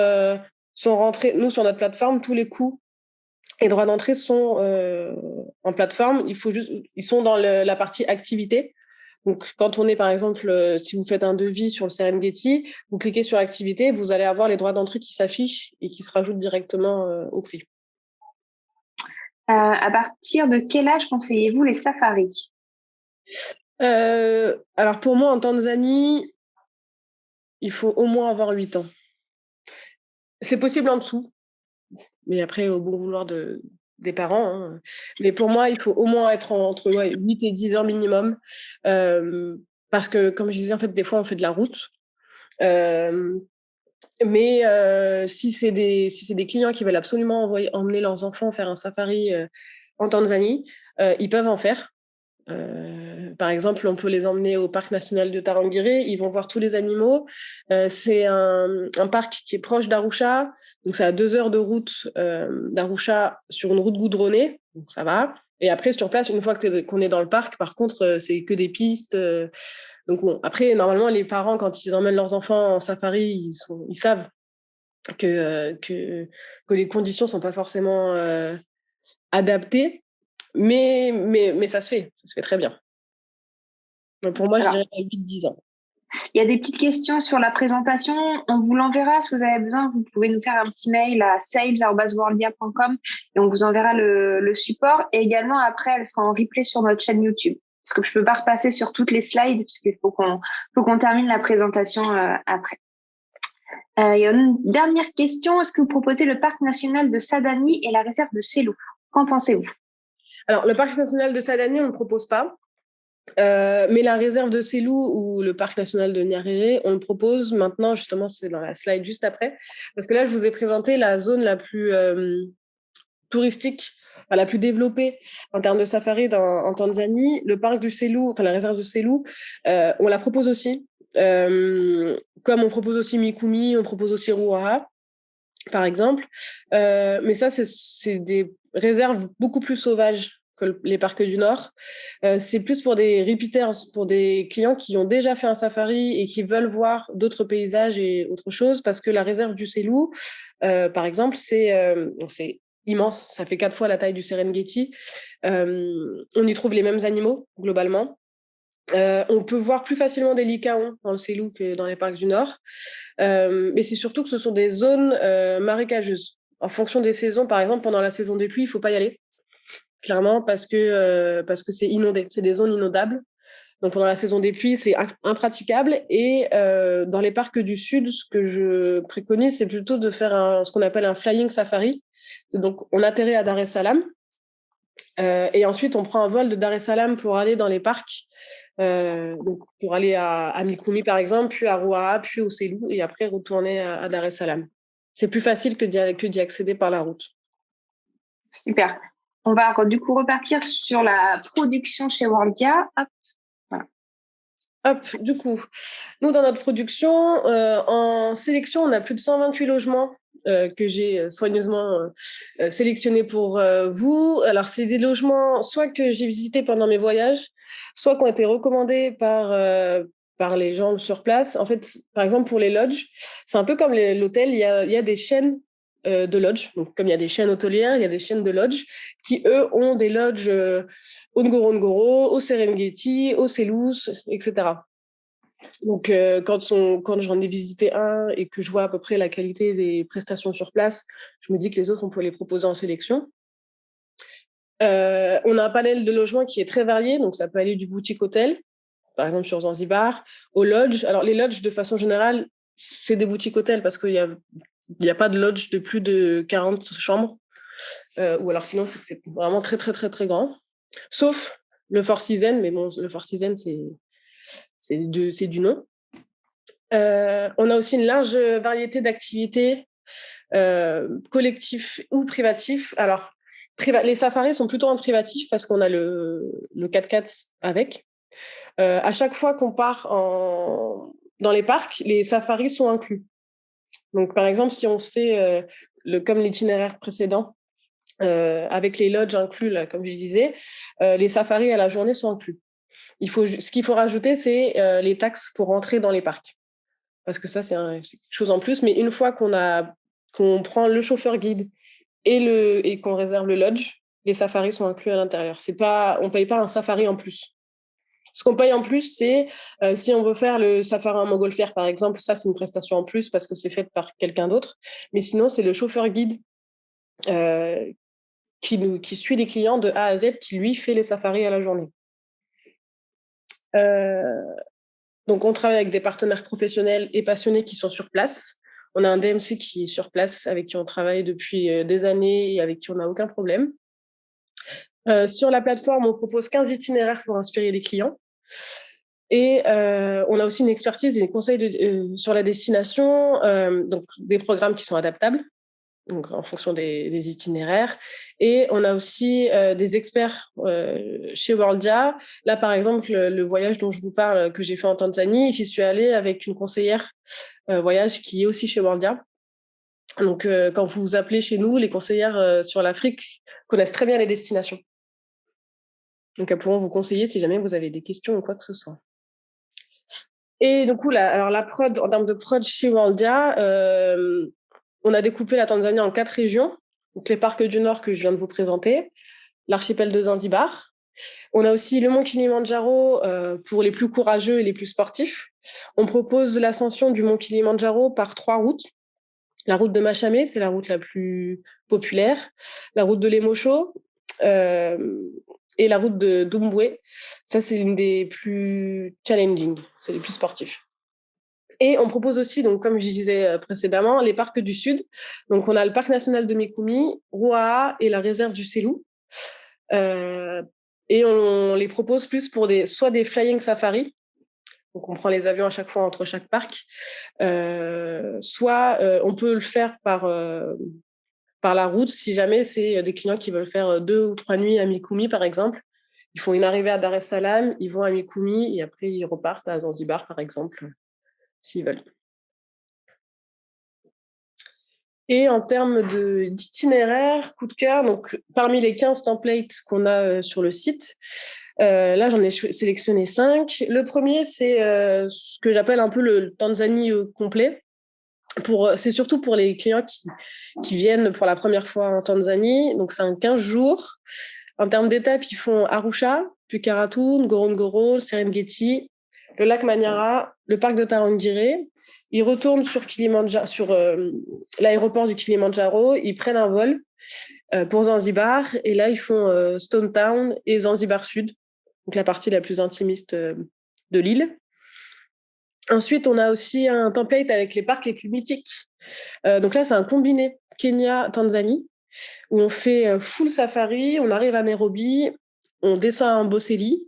rentrés. Nous, sur notre plateforme, tous les coûts et droits d'entrée sont en plateforme. Ils sont dans la partie activité. Donc, quand on est, par exemple, si vous faites un devis sur le Serengeti, vous cliquez sur activité, vous allez avoir les droits d'entrée qui s'affichent et qui se rajoutent directement au prix. À partir de quel âge conseillez-vous les safaris? Alors, pour moi, en Tanzanie, il faut au moins avoir 8 ans. C'est possible en dessous, mais après, au bon vouloir des parents. Hein. Mais pour moi, il faut au moins être entre 8 et 10 ans minimum. Parce que, comme je disais, en fait, des fois, on fait de la route. Mais si c'est des clients qui veulent absolument emmener leurs enfants faire un safari en Tanzanie, ils peuvent en faire. Par exemple, on peut les emmener au parc national de Tarangire, ils vont voir tous les animaux. C'est un parc qui est proche d'Arusha, donc c'est à 2 heures de route d'Arusha sur une route goudronnée, donc ça va. Et après, sur place, une fois qu'on est dans le parc, par contre, c'est que des pistes. Donc bon, après, normalement, les parents, quand ils emmènent leurs enfants en safari, ils savent que les conditions sont pas forcément adaptées. Mais ça se fait très bien. Donc pour moi, je dirais 8-10 ans. Il y a des petites questions sur la présentation. On vous l'enverra si vous avez besoin. Vous pouvez nous faire un petit mail à sales@worldia.com et on vous enverra le support. Et également, après, elle sera en replay sur notre chaîne YouTube. Parce que je peux pas repasser sur toutes les slides puisqu'il faut qu'on termine la présentation après. Il y a une dernière question. Est-ce que vous proposez le parc national de Sadani et la réserve de Selous? Qu'en pensez-vous? Alors, le parc national de Sadani, on ne le propose pas. Mais la réserve de Selous ou le parc national de Nyarere, on le propose maintenant, justement, c'est dans la slide juste après. Parce que là, je vous ai présenté la zone la plus touristique, la plus développée en termes de safari en Tanzanie. Le parc du Selous, enfin la réserve de Selous, on la propose aussi. Comme on propose aussi Mikumi, on propose aussi Ruaha, par exemple. Mais ça, c'est des réserves beaucoup plus sauvages que les parcs du Nord. C'est plus pour des repeaters, pour des clients qui ont déjà fait un safari et qui veulent voir d'autres paysages et autre chose, parce que la réserve du Selous, par exemple, c'est immense, ça fait 4 fois la taille du Serengeti. On y trouve les mêmes animaux, globalement. On peut voir plus facilement des lycaons dans le Selous que dans les parcs du Nord. Mais c'est surtout que ce sont des zones marécageuses. En fonction des saisons, par exemple, pendant la saison des pluies, il ne faut pas y aller, clairement, parce que c'est inondé. C'est des zones inondables. Donc pendant la saison des pluies, c'est impraticable. Et dans les parcs du Sud, ce que je préconise, c'est plutôt de faire ce qu'on appelle un flying safari. Donc on atterrit à Dar es Salaam. Et ensuite, on prend un vol de Dar es Salaam pour aller dans les parcs, donc pour aller à Mikumi par exemple, puis à Ruaha, puis au Selous, et après retourner à Dar es Salaam. C'est plus facile que d'y accéder par la route. Super. On va du coup repartir sur la production chez Worldia. Hop. Voilà. Hop, du coup, nous dans notre production, en sélection, on a plus de 128 logements que j'ai soigneusement sélectionnés pour vous. Alors, c'est des logements soit que j'ai visités pendant mes voyages, soit qui ont été recommandés par les gens sur place. En fait, par exemple, pour les lodges, c'est un peu comme l'hôtel, il y a des chaînes de lodges. Donc, comme il y a des chaînes hôtelières, il y a des chaînes de lodges qui, eux, ont des lodges au Ngorongoro, au Serengeti, au Selous, etc. Donc, quand j'en ai visité un et que je vois à peu près la qualité des prestations sur place, je me dis que les autres, on peut les proposer en sélection. On a un panel de logements qui est très varié, donc ça peut aller du boutique hôtel, par exemple sur Zanzibar, aux lodges. Alors, les lodges, de façon générale, c'est des boutiques hôtels parce qu'il y a pas de lodge de plus de 40 chambres. Ou alors sinon, c'est que c'est vraiment très, très, très, très grand. Sauf le Four Seasons, mais bon, le Four Seasons, c'est du nom. On a aussi une large variété d'activités collectifs ou privatifs. Alors, les safaris sont plutôt en privatif parce qu'on a le 4x4 avec. À chaque fois qu'on part dans les parcs, les safaris sont inclus. Donc, par exemple, si on se fait comme l'itinéraire précédent, avec les lodges inclus, là, comme je disais, les safaris à la journée sont inclus. Ce qu'il faut rajouter, c'est les taxes pour rentrer dans les parcs. Parce que ça, c'est quelque chose en plus. Mais une fois qu'on prend le chauffeur guide et qu'on réserve le lodge, les safaris sont inclus à l'intérieur. On ne paye pas un safari en plus. Ce qu'on paye en plus, c'est si on veut faire le safari en montgolfière, par exemple, ça, c'est une prestation en plus parce que c'est fait par quelqu'un d'autre. Mais sinon, c'est le chauffeur guide qui suit les clients de A à Z, qui, lui, fait les safaris à la journée. Donc, on travaille avec des partenaires professionnels et passionnés qui sont sur place. On a un DMC qui est sur place, avec qui on travaille depuis des années et avec qui on n'a aucun problème. Sur la plateforme, on propose 15 itinéraires pour inspirer les clients. Et on a aussi une expertise et des conseils sur la destination, donc des programmes qui sont adaptables, donc en fonction des itinéraires. Et on a aussi des experts chez Worldia. Là, par exemple, le voyage dont je vous parle, que j'ai fait en Tanzanie, j'y suis allée avec une conseillère voyage qui est aussi chez Worldia. Donc, quand vous appelez chez nous, les conseillères sur l'Afrique connaissent très bien les destinations. Donc, elles pourront vous conseiller si jamais vous avez des questions ou quoi que ce soit. Et du coup, la prod, en termes de prod chez Worldia, on a découpé la Tanzanie en 4 régions. Donc, les parcs du Nord que je viens de vous présenter, l'archipel de Zanzibar. On a aussi le mont Kilimandjaro pour les plus courageux et les plus sportifs. On propose l'ascension du mont Kilimandjaro par 3 routes. La route de Machamé, c'est la route la plus populaire. La route de Lemosho et la route de Doumboué. Ça, c'est l'une des plus challenging, c'est les plus sportifs. Et on propose aussi, donc, comme je disais précédemment, les parcs du Sud. Donc, on a le parc national de Mikumi, Ruaha et la réserve du Selous. Et on les propose plus pour soit des flying safaris, donc on prend les avions à chaque fois entre chaque parc, soit on peut le faire par la route si jamais c'est des clients qui veulent faire 2 ou 3 nuits à Mikumi, par exemple. Ils font une arrivée à Dar es Salaam, ils vont à Mikumi et après ils repartent à Zanzibar, par exemple. s'ils veulent. Et en termes d'itinéraire, coup de cœur, donc parmi les 15 templates qu'on a sur le site, là, j'en ai sélectionné 5. Le premier, c'est ce que j'appelle un peu le Tanzanie complet. C'est surtout pour les clients qui viennent pour la première fois en Tanzanie. Donc, c'est un 15 jours. En termes d'étapes, ils font Arusha, puis Karatu, Ngorongoro, Serengeti, le lac Manyara, le parc de Tarangire. Ils retournent sur l'aéroport du Kilimandjaro. Ils prennent un vol pour Zanzibar. Et là, ils font Stone Town et Zanzibar Sud, donc la partie la plus intimiste de l'île. Ensuite, on a aussi un template avec les parcs les plus mythiques. Donc là, c'est un combiné Kenya-Tanzanie, où on fait full safari, on arrive à Nairobi, on descend à Amboseli.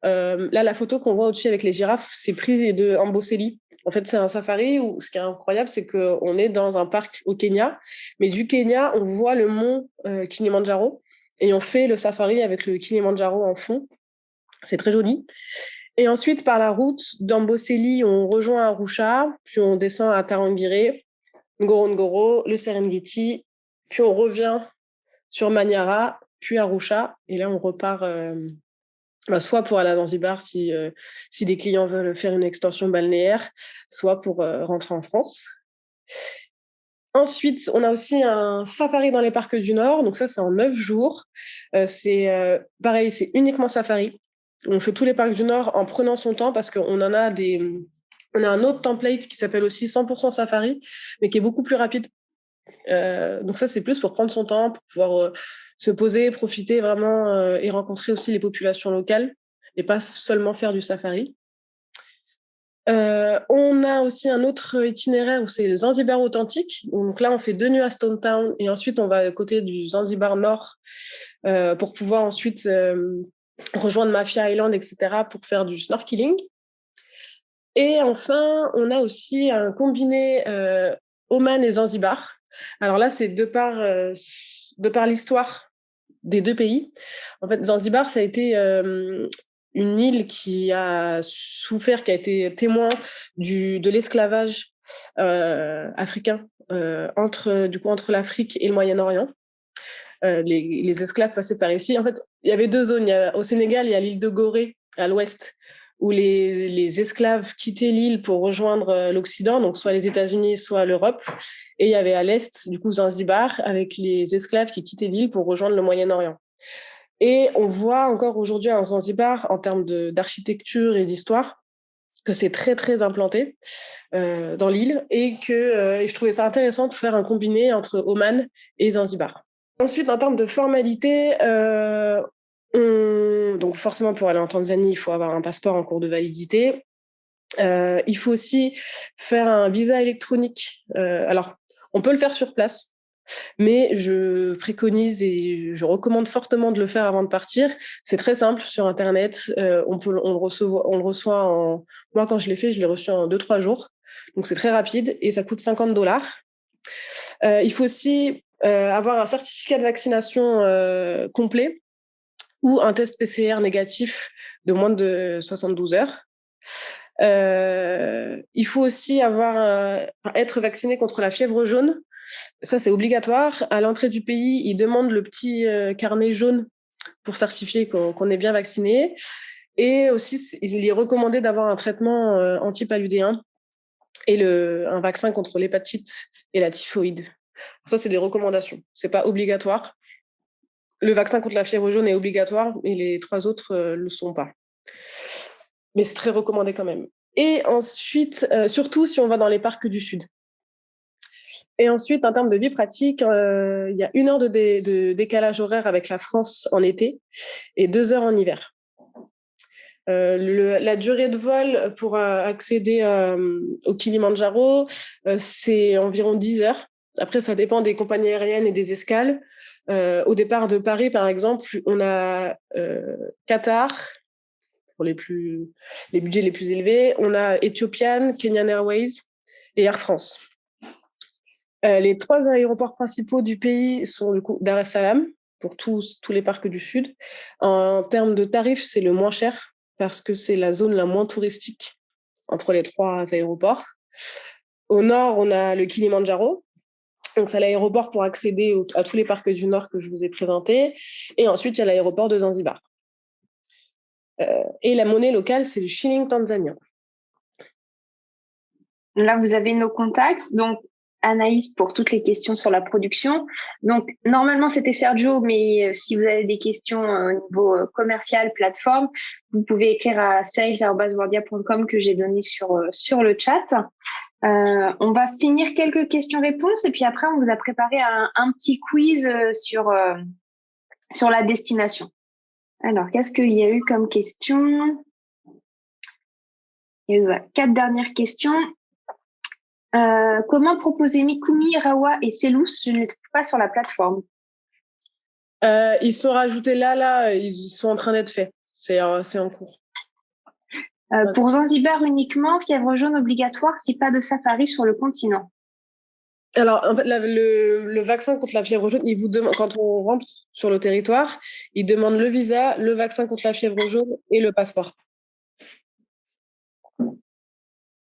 Là, la photo qu'on voit au-dessus avec les girafes, c'est prise de Amboseli. En fait, c'est un safari où ce qui est incroyable, c'est qu'on est dans un parc au Kenya, mais du Kenya, on voit le mont Kilimandjaro, et on fait le safari avec le Kilimandjaro en fond. C'est très joli. Et ensuite, par la route d'Amboseli, on rejoint Arusha, puis on descend à Tarangire, Ngorongoro, le Serengeti, puis on revient sur Manyara, puis Arusha, et là on repart soit pour aller à Zanzibar si des clients veulent faire une extension balnéaire, soit pour rentrer en France. Ensuite, on a aussi un safari dans les parcs du Nord, donc ça c'est en 9 jours. C'est pareil, c'est uniquement safari. On fait tous les parcs du Nord en prenant son temps parce qu'on en a on a un autre template qui s'appelle aussi 100% safari, mais qui est beaucoup plus rapide. Donc ça, c'est plus pour prendre son temps, pour pouvoir se poser, profiter vraiment et rencontrer aussi les populations locales et pas seulement faire du safari. On a aussi un autre itinéraire où c'est le Zanzibar authentique. Donc là, on fait 2 nuits à Stone Town et ensuite on va à côté du Zanzibar Nord pour pouvoir ensuite rejoindre Mafia Island, etc. pour faire du snorkeling. Et enfin, on a aussi un combiné Oman et Zanzibar. Alors là, c'est de par l'histoire des deux pays. En fait, Zanzibar, ça a été une île qui a souffert, qui a été témoin de l'esclavage africain entre l'Afrique et le Moyen-Orient. Les esclaves passaient par ici. En fait, il y avait 2 zones. Au Sénégal, il y a l'île de Gorée à l'ouest, où les esclaves quittaient l'île pour rejoindre l'Occident, donc soit les États-Unis, soit l'Europe. Et il y avait à l'est, du coup, Zanzibar, avec les esclaves qui quittaient l'île pour rejoindre le Moyen-Orient. Et on voit encore aujourd'hui à Zanzibar, en termes d'architecture et d'histoire, que c'est très, très implanté dans l'île et que je trouvais ça intéressant de faire un combiné entre Oman et Zanzibar. Ensuite, en termes de formalité, donc forcément pour aller en Tanzanie, il faut avoir un passeport en cours de validité. Il faut aussi faire un visa électronique. Alors, on peut le faire sur place, mais je préconise et je recommande fortement de le faire avant de partir. C'est très simple sur Internet. On le reçoit Moi, quand je l'ai fait, je l'ai reçu en 2-3 jours. Donc, c'est très rapide et ça coûte $50. Il faut aussi avoir un certificat de vaccination complet ou un test PCR négatif de moins de 72 heures. Il faut aussi être vacciné contre la fièvre jaune. Ça, c'est obligatoire. À l'entrée du pays, ils demandent le petit carnet jaune pour certifier qu'on est bien vacciné. Et aussi, il est recommandé d'avoir un traitement antipaludéen et un vaccin contre l'hépatite et la typhoïde. Ça, c'est des recommandations. C'est pas obligatoire. Le vaccin contre la fièvre jaune est obligatoire et les 3 autres ne le sont pas. Mais c'est très recommandé quand même. Et ensuite, surtout si on va dans les parcs du Sud. Et ensuite, en termes de vie pratique, il y a 1 heure de décalage horaire avec la France en été et 2 heures en hiver. La durée de vol pour accéder au Kilimandjaro, c'est environ 10 heures. Après, ça dépend des compagnies aériennes et des escales. Au départ de Paris, par exemple, on a Qatar pour les budgets les plus élevés. On a Ethiopian, Kenyan Airways et Air France. Les 3 aéroports principaux du pays sont du coup Dar es Salaam pour tous les parcs du Sud. En termes de tarifs, c'est le moins cher parce que c'est la zone la moins touristique entre les 3 aéroports. Au nord, on a le Kilimandjaro. Donc, c'est l'aéroport pour accéder à tous les parcs du Nord que je vous ai présentés. Et ensuite, il y a l'aéroport de Zanzibar. Et la monnaie locale, c'est le shilling tanzanien. Là, vous avez nos contacts. Donc, Anaïs pour toutes les questions sur la production. Donc, normalement, c'était Sergio, mais si vous avez des questions au niveau commercial, plateforme, vous pouvez écrire à sales@wordia.com que j'ai donné sur le chat. On va finir quelques questions-réponses et puis après, on vous a préparé un petit quiz sur la destination. Alors, qu'est-ce qu'il y a eu comme question? Il y a eu 4 dernières questions. Comment proposer Mikumi, Rawa et Selous? Je ne les trouve pas sur la plateforme. Ils sont rajoutés là, ils sont en train d'être faits. C'est en cours. Pour Zanzibar uniquement, fièvre jaune obligatoire si pas de safari sur le continent. Alors, en fait, le vaccin contre la fièvre jaune, il vous demande, quand on rentre sur le territoire, il demande le visa, le vaccin contre la fièvre jaune et le passeport.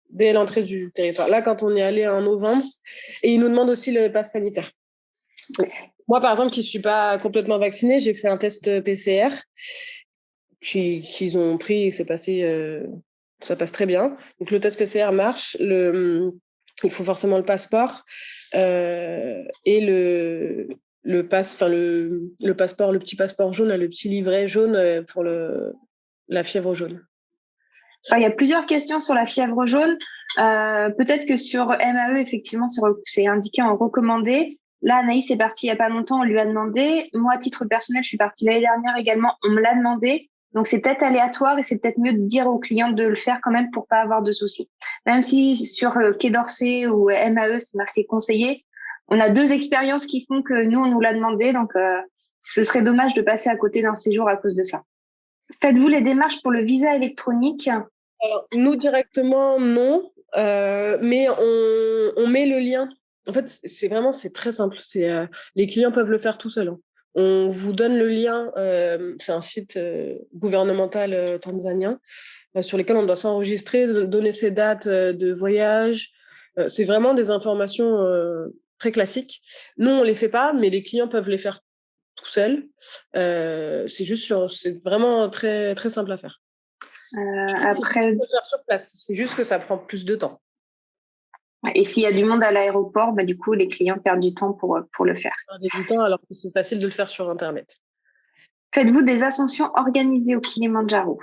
Dès l'entrée du territoire. Là, quand on y est allé en novembre, et il nous demande aussi le pass sanitaire. Moi, par exemple, qui ne suis pas complètement vaccinée, j'ai fait un test PCR qu'ils ont pris et ça passe très bien. Donc, le test PCR marche. Il faut forcément le passeport et le passeport, le petit passeport jaune, le petit livret jaune pour la fièvre jaune. Il y a plusieurs questions sur la fièvre jaune. Peut-être que sur MAE, effectivement, c'est indiqué en recommandé. Là, Anaïs est partie il n'y a pas longtemps, on lui a demandé. Moi, à titre personnel, je suis partie l'année dernière également, on me l'a demandé. Donc, c'est peut-être aléatoire et c'est peut-être mieux de dire aux clients de le faire quand même pour pas avoir de soucis. Même si sur Quai d'Orsay ou MAE, c'est marqué conseillé, on a 2 expériences qui font que nous, on nous l'a demandé. Donc, ce serait dommage de passer à côté d'un séjour à cause de ça. Faites-vous les démarches pour le visa électronique? Alors, nous, directement, non. Mais on met le lien. En fait, c'est très simple. Les clients peuvent le faire tout seuls. Hein. On vous donne le lien. C'est un site gouvernemental tanzanien sur lequel on doit s'enregistrer, donner ses dates de voyage. C'est vraiment des informations très classiques. Nous, on les fait pas, mais les clients peuvent les faire tout seuls. C'est vraiment très, très simple à faire. Après, C'est faire sur place. C'est juste que ça prend plus de temps. Et s'il y a du monde à l'aéroport, du coup, les clients perdent du temps pour le faire. Du temps alors que c'est facile de le faire sur Internet. Faites-vous des ascensions organisées au Kilimandjaro?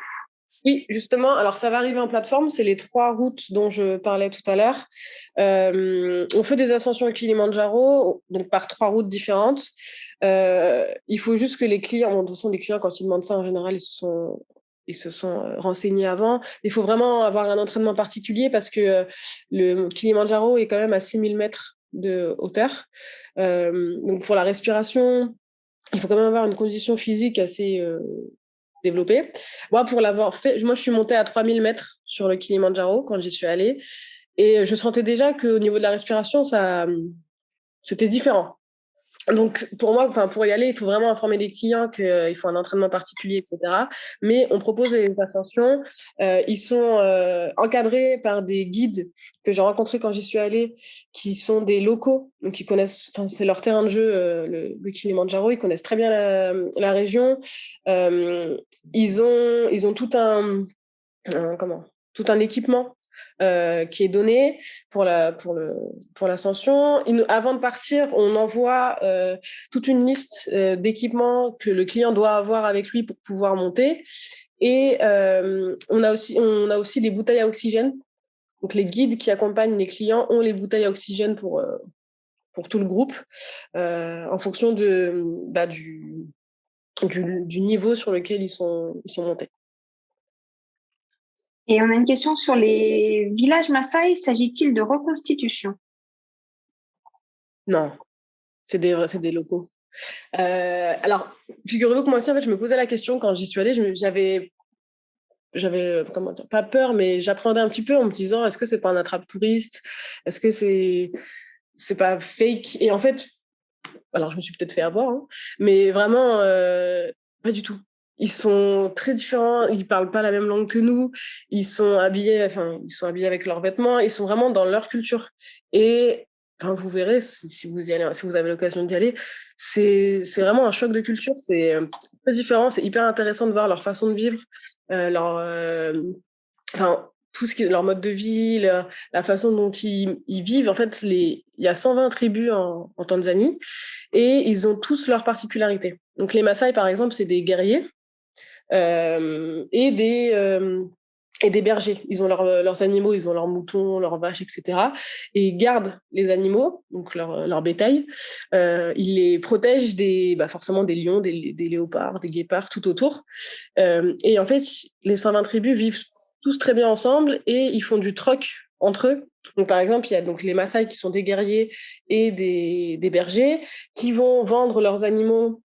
Oui, justement. Alors, ça va arriver en plateforme. C'est les 3 routes dont je parlais tout à l'heure. On fait des ascensions au Kilimandjaro, donc par 3 routes différentes. Il faut juste que les clients, de toute façon, les clients, quand ils demandent ça, en général, ils se sont renseignés avant. Il faut vraiment avoir un entraînement particulier parce que le Kilimandjaro est quand même à 6000 mètres de hauteur. Donc, pour la respiration, il faut quand même avoir une condition physique assez développée. Moi, pour l'avoir fait, je suis montée à 3000 mètres sur le Kilimandjaro quand j'y suis allée. Et je sentais déjà qu'au niveau de la respiration, c'était différent. Donc, pour moi, pour y aller, il faut vraiment informer les clients qu'il faut un entraînement particulier, etc. Mais on propose des ascensions. Ils sont encadrés par des guides que j'ai rencontrés quand j'y suis allée, qui sont des locaux, donc qui connaissent, c'est leur terrain de jeu, le Kilimandjaro. Ils connaissent très bien la région. Ils ont tout un équipement qui est donné pour l'ascension. Avant de partir, on envoie toute une liste d'équipements que le client doit avoir avec lui pour pouvoir monter. Et on a aussi des bouteilles à oxygène. Donc les guides qui accompagnent les clients ont les bouteilles à oxygène pour tout le groupe en fonction du niveau sur lequel ils sont montés. Et on a une question sur les villages Maasai. S'agit-il de reconstitution? Non, c'est des locaux. Alors, figurez-vous que moi aussi, en fait, je me posais la question quand j'y suis allée. J'avais pas peur, mais j'appréhendais un petit peu en me disant, est-ce que c'est pas un attrape-touriste? Est-ce que c'est pas fake? Et en fait, alors je me suis peut-être fait avoir, hein, mais vraiment, pas du tout. ils sont très différents, ils parlent pas la même langue que nous, ils sont habillés avec leurs vêtements, ils sont vraiment dans leur culture. Et enfin, vous verrez, si vous y allez, si vous avez l'occasion d'y aller, c'est vraiment un choc de culture, c'est très différent, c'est hyper intéressant de voir leur façon de vivre, leur, enfin, tout ce qui est leur mode de vie, la façon dont ils vivent. En fait, il y a 120 tribus en Tanzanie et ils ont tous leurs particularités. Donc les Maasai, par exemple, c'est des guerriers euh, et des euh, et des bergers. Ils ont leurs animaux, ils ont leurs moutons, leurs vaches, etc. Et ils gardent les animaux, donc leur bétail. Ils les protègent forcément des lions, des léopards, des guépards, tout autour. Et en fait, les 120 tribus vivent tous très bien ensemble et ils font du troc entre eux. Donc, par exemple, il y a donc les Maasai qui sont des guerriers et des bergers qui vont vendre leurs animaux,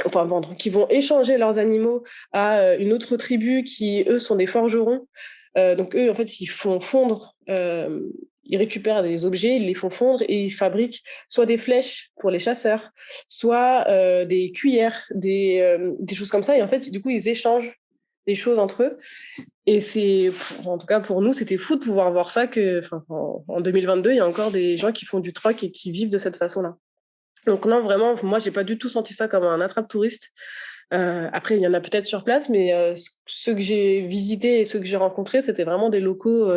enfin vendre, qui vont échanger leurs animaux à une autre tribu qui, eux, sont des forgerons. Donc, eux, en fait, ils font fondre, ils récupèrent des objets, ils les font fondre et ils fabriquent soit des flèches pour les chasseurs, soit des cuillères, des choses comme ça. Et en fait, du coup, ils échangent des choses entre eux. Et en tout cas pour nous, c'était fou de pouvoir voir ça en 2022, il y a encore des gens qui font du troc et qui vivent de cette façon-là. Donc non, vraiment, moi, j'ai pas du tout senti ça comme un attrape-touriste. Après, il y en a peut-être sur place, mais ceux que j'ai visités et ceux que j'ai rencontrés, c'était vraiment des locaux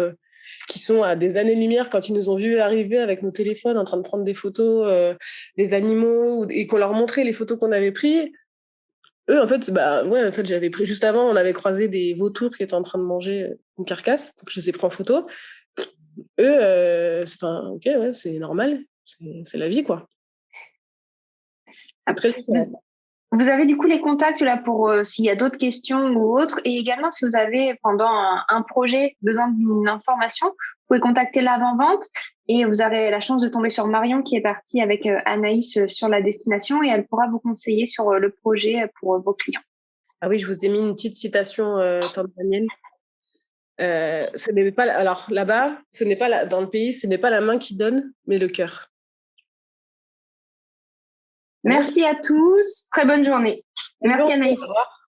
qui sont à des années-lumière quand ils nous ont vus arriver avec nos téléphones en train de prendre des photos des animaux et qu'on leur montrait les photos qu'on avait prises. Eux, en fait, j'avais pris juste avant, on avait croisé des vautours qui étaient en train de manger une carcasse, donc je les ai pris en photo. Eux, ok, ouais, c'est normal, c'est la vie, quoi. C'est très différent. Vous avez du coup les contacts là pour s'il y a d'autres questions ou autres, et également si vous avez pendant un projet besoin d'une information, vous pouvez contacter l'avant-vente et vous aurez la chance de tomber sur Marion qui est partie avec Anaïs sur la destination et elle pourra vous conseiller sur le projet pour vos clients. Ah oui, je vous ai mis une petite citation tanzanienne. Ce n'est pas alors là-bas, ce n'est pas dans le pays, ce n'est pas la main qui donne, mais le cœur. Merci à tous, très bonne journée. Merci Anaïs. Au revoir.